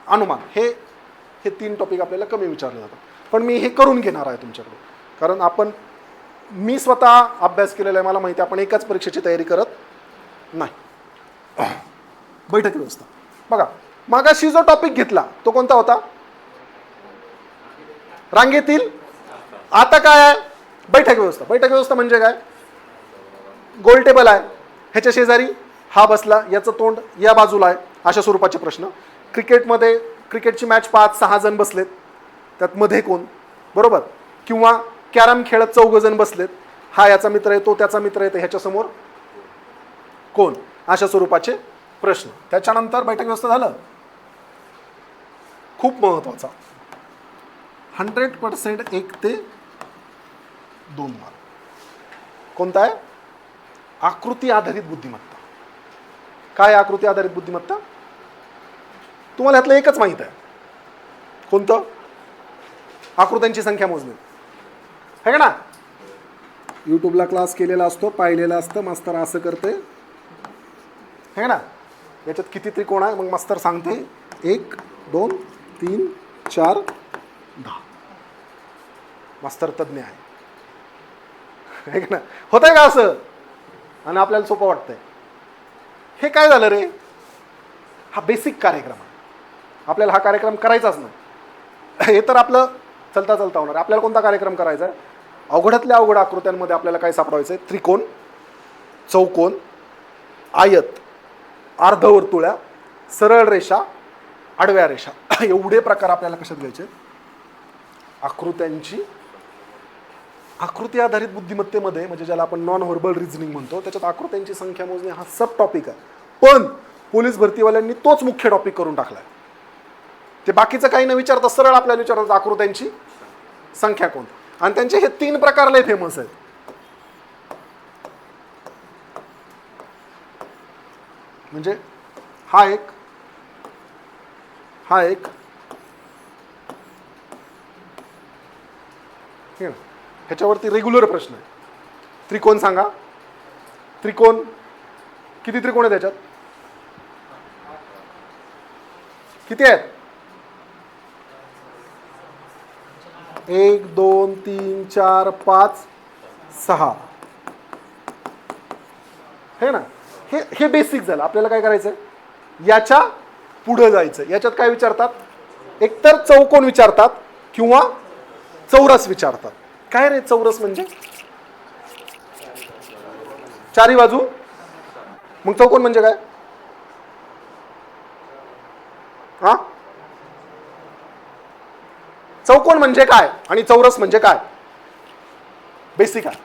अनुमान हे 3 टॉपिक आपल्याला कमी विचारले जातात. पण मी हे करून घेणार आहे तुमच्याकडून कारण मी स्वतः अभ्यास केलेला आहे. मला माहिती आहे आपण एकाच परीक्षेची तयारी करत नाही. बैठक व्यवस्था बघा. मागाशी जो टॉपिक घेतला तो कोणता होता? रांगेतील. आता काय आहे? बैठक व्यवस्था. बैठक व्यवस्था म्हणजे काय? गोल टेबल आहे, ह्याच्या शेजारी हा बसला, याचं तोंड या बाजूला आहे, अशा स्वरूपाचे प्रश्न. क्रिकेटमध्ये क्रिकेटची मॅच 5-6 जण बसलेत त्यात मध्ये कोण, बरोबर. किंवा कॅरम खेळत 4 जण बसलेत, हा याचा मित्र आहे, तो त्याचा मित्र आहे, ह्याच्यासमोर कोण, अशा स्वरूपाचे प्रश्न. त्याच्यानंतर बैठक व्यवस्था झालं. खूप महत्वाचा 100% 1 ते 2 मार्क कोणता आहे? आकृती आधारित बुद्धिमत्ता. काय आकृती आधारित बुद्धिमत्ता? तुम्हाला यातलं एकच माहित आहे, कोणतं? आकृत्यांची संख्या मोजणे, है का ना. यूट्यूबला क्लास केलेला असतो, पाहिलेला असतं, मास्तर असं करते, है का ना. याच्यात किती त्रिकोण आहे, मग मास्तर सांगते 1 2 3 4 10. मास्तर तज्ञ आहे का ना. होत आहे का असं? आणि आपल्याला सोपं वाटतंय. हे काय झालं रे? हा बेसिक कार्यक्रम आहे, आपल्याला हा कार्यक्रम करायचाच नाही. हे तर आपलं चलता चलता होणार. आपल्याला कोणता कार्यक्रम करायचा आहे? अवघडातल्या अवघड आकृत्यांमध्ये आपल्याला काय सापडवायचं आहे? त्रिकोण, चौकोन, आयत, अर्धवर्तुळ्या, सरळ रेषा, आडव्या रेषा, एवढे प्रकार आपल्याला कशात घ्यायचे? आकृत्यांची. आकृती आधारित बुद्धिमत्तेमध्ये, म्हणजे ज्याला आपण नॉन व्हर्बल रिझनिंग म्हणतो, त्याच्यात आकृत्यांची संख्या मोजणे हा सब टॉपिक आहे. पण पोलीस भरतीवाल्यांनी तोच मुख्य टॉपिक करून टाकलाय. ते बाकीचं काही न विचारता सरळ आपल्याला विचारतात आकृत्यांची संख्या कोणती. आणि त्यांचे हे 3 प्रकार लय फेमस आहेत. म्हणजे हा एक, हा एक, ह्याच्यावरती रेग्युलर प्रश्न आहे. त्रिकोण सांगा. त्रिकोण किती त्रिकोण आहेत त्याच्यात? किती आहेत? 1 2 3 4 5 6, हे ना. हे बेसिक झालं. आपल्याला काय करायचं? याच्या पुढे जायचं. याच्यात काय विचारतात? एकतर चौकोन विचारतात किंवा चौरस विचारतात. काय रे चौरस म्हणजे? 4 बाजू. मग चौकोन म्हणजे काय? हा, चौकोन म्हणजे काय आणि चौरस म्हणजे काय? बेसिक आहे.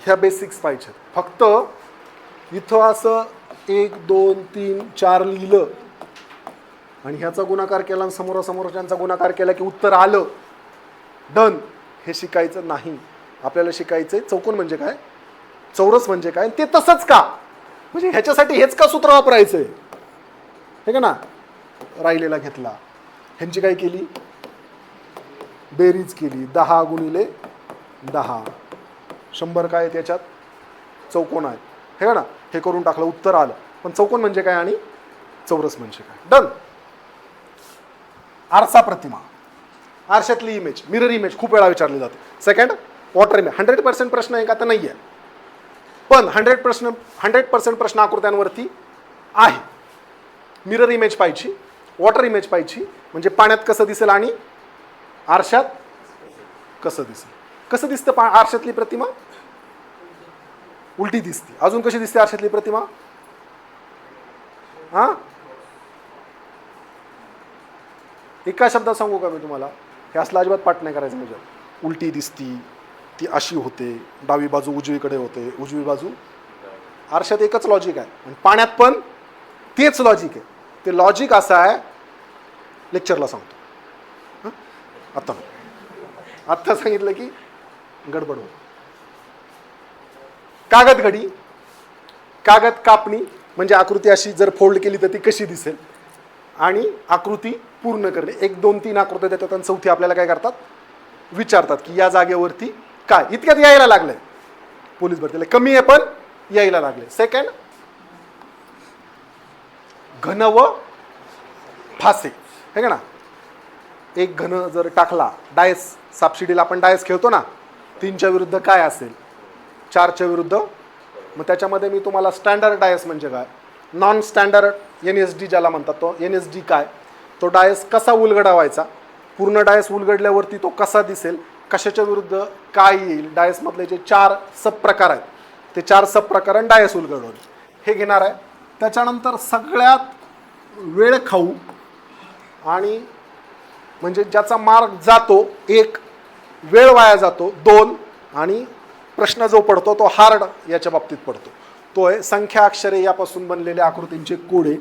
ह्या बेसिक्स पाहिजे. फक्त इथं असं 1 2 3 4 लिहिलं आणि ह्याचा गुणाकार केला आणि समोरासमोरच्यांचा गुणाकार केला की उत्तर आलं, डन, हे शिकायचं नाही. आपल्याला शिकायचंय चौकोन म्हणजे काय, चौरस म्हणजे काय, ते तसंच का, म्हणजे ह्याच्यासाठी हेच का सूत्र वापरायचंय, हे का ना. राहिलेला घेतला, ह्यांची काय केली, बेरीज केली, 10 गुणिले 10, 100 काय त्याच्यात चौकोन आहेत, हे का ना. हे करून टाकलं, उत्तर आलं. पण चौकोन म्हणजे काय आणि चौरस म्हणजे काय, डन. आरसा प्रतिमा, आरशातली इमेज, मिरर इमेज खूप वेळा विचारली जाते. Second, water image. 100% प्रश्न आहे का, तर नाही आहे, पण 100% प्रश्न आकृत्यांवरती आहे. मिरर इमेज पाहिजे, वॉटर इमेज पाहिजे, म्हणजे पाण्यात कसं दिसेल आणि आरशात कसं दिसेल. कसं दिसतं आरशातली प्रतिमा? उलटी दिसते. अजून कशी दिसते आरशातली प्रतिमा? हा, एका शब्दात सांगू का मी तुम्हाला? हे असलं अजिबात पाठ नाही करायचं. म्हणजे उलटी दिसती, ती अशी होते, डावी बाजू उजवीकडे होते, उजवी बाजू. आरशात एकच लॉजिक आहे आणि पाण्यात पण तेच लॉजिक आहे. ते लॉजिक असं आहे, लेक्चरला सांगतो. आत्ता सांगितलं की गडबड होत. कागद घडी, कागद कापणी, म्हणजे आकृती अशी जर फोल्ड केली तर ती कशी दिसेल, आणि आकृती पूर्ण करणे. 1 2 3 आकृत्या देतात आणि चौथी आपल्याला काय करतात, विचारतात की या जागेवरती काय. इतक्यात यायला लागलंय पोलीस भरतीला, कमी आहे पण यायला लागले. सेकंड, घन व फासे, हे का ना. एक घन जर टाकला, डायस, सापशिडीला आपण डायस खेळतो ना, 3च्या विरुद्ध काय असेल, 4च्या विरुद्ध. मग त्याच्यामध्ये मी तुम्हाला स्टँडर्ड डायस म्हणजे काय, नॉन स्टँडर्ड NSD ज्याला म्हणतात, तो NSD काय, तो डायस कसा उलगडावायचा, पूर्ण डायस उलगडल्यावरती तो कसा दिसेल, कशाच्या विरुद्ध काय येईल, डायसमधले जे 4 सब प्रकार आहेत ते 4 सब प्रकार आणि डायस उलगडवणे हे घेणार आहे. त्याच्यानंतर सगळ्यात वेळ खाऊ आणि म्हणजे ज्याचा मार्क जातो 1, वेळ वाया जातो 2, आणि प्रश्न जो पडतो तो हार्ड याच्या बाबतीत पडतो, तो आहे संख्या अक्षरे यापासून बनलेल्या आकृतींचे कोडे.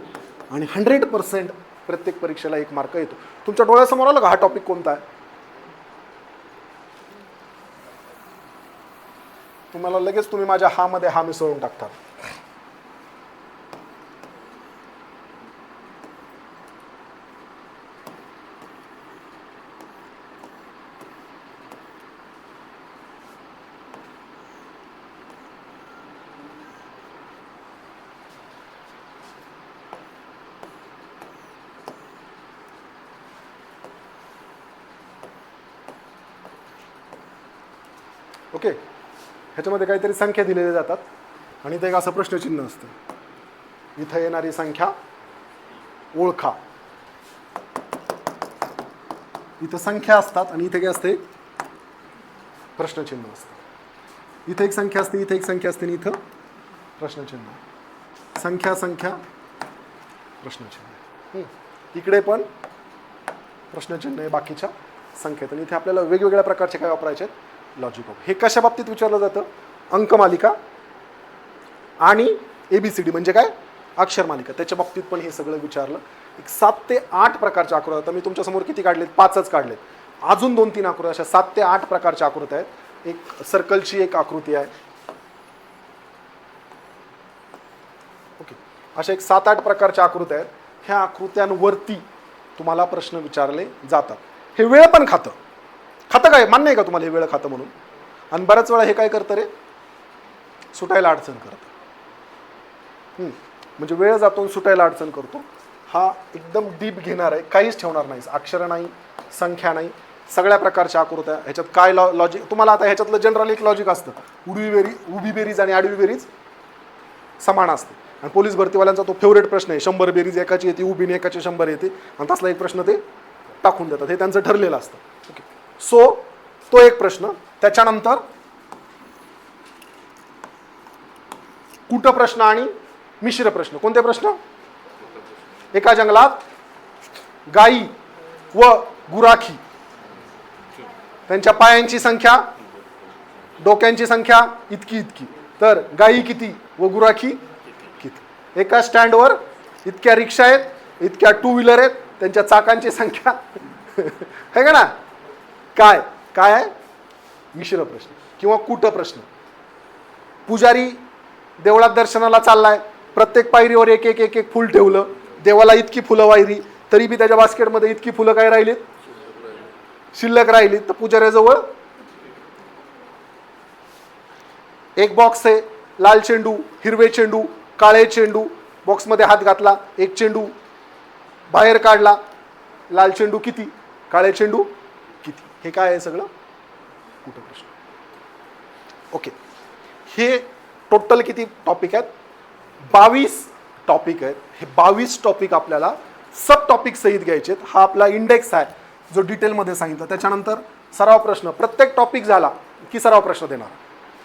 आणि 100% प्रत्येक परीक्षेला 1 मार्क येतो. तुमच्या डोळ्यासमोर आलं का हा टॉपिक कोणता आहे? तुम्हाला लगेच तुम्ही माझ्या हा मध्ये हा मिसळून टाकता. ओके, ह्याच्यामध्ये काहीतरी संख्या दिलेल्या जातात आणि इथं एक असं प्रश्नचिन्ह असतं. इथं येणारी संख्या ओळखा. इथं संख्या असतात आणि इथे काय असते? प्रश्नचिन्ह असतं. इथे एक संख्या असते, इथे एक संख्या असते आणि इथं प्रश्नचिन्ह. संख्या संख्या प्रश्नचिन्ह. इकडे पण प्रश्नचिन्ह आहे बाकीच्या संख्येत. आणि इथे आपल्याला वेगवेगळ्या प्रकारचे काय वापरायचे आहेत? Logic of. हे कशा बाबतीत विचारलं जातं? अंकमालिका आणि ABCD म्हणजे काय? अक्षरमालिका. त्याच्या बाबतीत पण हे सगळं विचारलं. एक 7 ते 8 प्रकारच्या आकृत्या. आता मी तुमच्यासमोर किती काढलेत? 5च काढलेत. अजून 2-3 आकृत्या, अशा 7 ते 8 प्रकारच्या आकृत्या आहेत. एक सर्कलची एक आकृती आहे. ओके, अशा एक 7-8 प्रकारच्या आकृत्या आहेत. ह्या आकृत्यांवरती तुम्हाला प्रश्न विचारले जातात. हे वेळ पण खातं काय? मान्य आहे का तुम्हाला हे वेळ खातं म्हणून? आणि बऱ्याच वेळा हे काय करतं रे? सुटायला अडचण करतं. म्हणजे वेळ जातो सुटायला अडचण करतो. हा एकदम डीप घेणार आहे, काहीच ठेवणार नाही. अक्षर नाही, संख्या नाही, सगळ्या प्रकारच्या आकृत्या. ह्याच्यात काय लॉजिक तुम्हाला आता ह्याच्यातलं जनरल एक लॉजिक असतं. उभी बेरीज आणि आडवी बेरीज समान असते. आणि पोलीस भरतीवाल्यांचा तो फेवरेट प्रश्न आहे. 100 बेरीज एकाची येते, उभीने एकाची 100 येते, आणि तसला एक प्रश्न ते टाकून देतात. हे त्यांचं ठरलेलं असतं. ओके, सो तो एक प्रश्न. त्याच्यानंतर कुट प्रश्न आणि मिश्र प्रश्न. कोणते प्रश्न? एका जंगलात गायी व गुराखी, त्यांच्या पायांची संख्या, डोक्यांची संख्या इतकी इतकी. तर गायी किती व गुराखी किती? एका स्टँडवर इतक्या रिक्षा आहेत, इतक्या 2 व्हीलर आहेत, त्यांच्या चाकांची संख्या आहे का ना? काय काय आहे? मिश्र प्रश्न किंवा कुट प्रश्न. पुजारी देवळात दर्शनाला चाललाय, प्रत्येक पायरीवर एक एक एक एक फुल ठेवलं, देवाला इतकी फुलं वाहिली, तरी बी त्याच्या बास्केटमध्ये इतकी फुलं काय राहिलीत? शिल्लक राहिलीत. तर पुजाऱ्याजवळ एक बॉक्स आहे, लाल चेंडू, हिरवे चेंडू, काळे चेंडू. बॉक्समध्ये हात घातला, एक चेंडू बाहेर काढला, लाल चेंडू किती, काळे चेंडू किती. हे काय आहे सगळं? कुट प्रश्न. ओके, हे टोटल किती टॉपिक आहेत? 22 टॉपिक आहेत. हे 22 टॉपिक आपल्याला सब टॉपिक सहित घ्यायचे आहेत. हा आपला इंडेक्स आहे जो डिटेलमध्ये सांगितलं. त्याच्यानंतर सराव प्रश्न. प्रत्येक टॉपिक झाला की सराव प्रश्न देणार.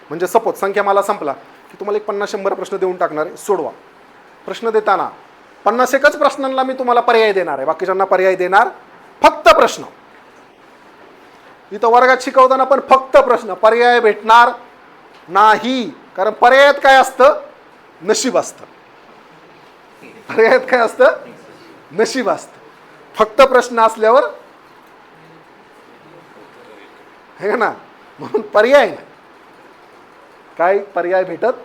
म्हणजे सपोज संख्या मला संपला की तुम्हाला एक 50-100 प्रश्न देऊन टाकणार आहे, सोडवा. प्रश्न देताना 50 प्रश्नांना मी तुम्हाला पर्याय देणार आहे, बाकीच्यांना पर्याय देणार. फक्त प्रश्न. इथं वर्गात शिकवताना पण फक्त प्रश्न, पर्याय भेटणार नाही. कारण पर्यायात काय असतं? नशीब असतं. पर्यायात काय असतं? नशीब असतं. फक्त प्रश्न असल्यावर हे ना, म्हणून पर्याय नाही. काय पर्याय भेटत?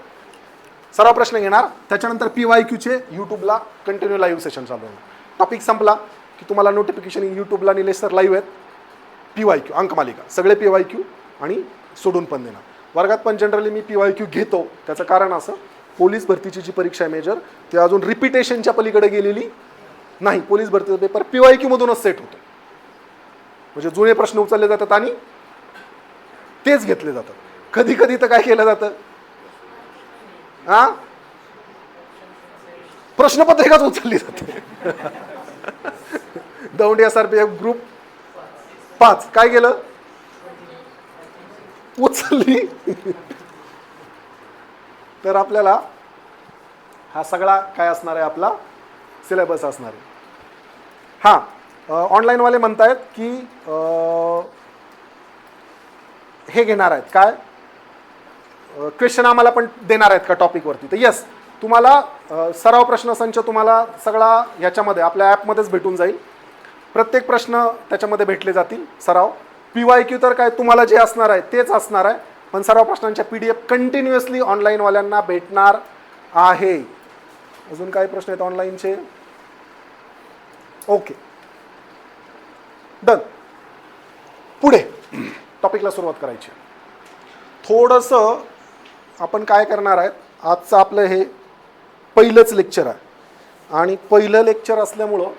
सराव प्रश्न घेणार. त्याच्यानंतर PYQचे यूट्यूबला कंटिन्यू लाईव्ह सेशन चालू आहे. टॉपिक संपला की तुम्हाला नोटिफिकेशन यूट्यूबला निलेश सर लाईव्ह आहेत. PYQ अंकमालिका सगळे PYQ आणि सोडून पण देणार. वर्गात पण जनरली मी PYQ घेतो. त्याचं कारण असं, पोलीस भरतीची जी परीक्षा आहे मेजर, ती अजून रिपिटेशनच्या पलीकडे गेलेली नाही. पोलीस भरतीचा पेपर PYQ मधूनच सेट होतो. म्हणजे जुने प्रश्न उचलले जातात आणि तेच घेतले जातात. कधी कधी तर काय केलं जातं? प्रश्नपत्रिकाच उचलली जाते. दौंड SRPF ग्रुप 5 काय केलं? उचलली. तर आपल्याला हा सगळा काय असणार आहे आपला सिलेबस असणार आहे. हां, ऑनलाईनवाले म्हणतायत की हे घेणार आहेत काय क्वेश्चन आम्हाला पण देणार आहेत का टॉपिकवरती. तर येस, तुम्हाला सराव प्रश्नसंच तुम्हाला सगळा ह्याच्यामध्ये आपल्या ॲपमध्येच भेटून जाईल. प्रत्येक प्रश्न त्याच्यामध्ये भेटले जातील सराव. PYQ तर काय तुम्हाला जे असणार आहे तेच असणार आहे, पण सराव प्रश्नांच्या PDF कंटिन्युअसली ऑनलाईनवाल्यांना भेटणार आहे. अजून काय प्रश्न आहेत ऑनलाईनचे? Okay, done. पुढे टॉपिकला सुरुवात करायची. थोडंसं आपण काय करणार आहेत, आजचं आपलं हे पहिलंच लेक्चर आहे आणि पहिलं लेक्चर असल्यामुळं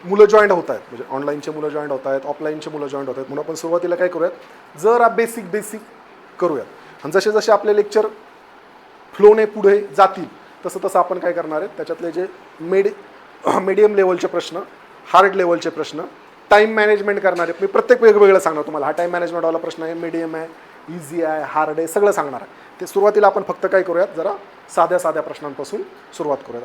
मुलं जॉईंट होत आहेत, म्हणजे ऑनलाईनचे मुलं जॉईंट होत आहेत, ऑफलाईनचे मुलं जॉईंट होत आहेत. म्हणून आपण सुरुवातीला काय करूयात, जरा बेसिक करूयात आणि जसे जसे आपले लेक्चर फ्लोने पुढे जातील तसं तसं आपण काय करणार आहे, त्याच्यातले जे मीडियम लेवलचे प्रश्न, हार्ड लेवलचे प्रश्न, टाईम मॅनेजमेंट करणारे, मी प्रत्येक वेगवेगळं सांगणार तुम्हाला. हा टाईम मॅनेजमेंटवाला प्रश्न आहे, मीडियम आहे, इझी आहे, हार्ड आहे, सगळं सांगणार आहे. ते सुरुवातीला आपण फक्त काय करूयात, जरा साध्या प्रश्नांपासून सुरुवात करूयात.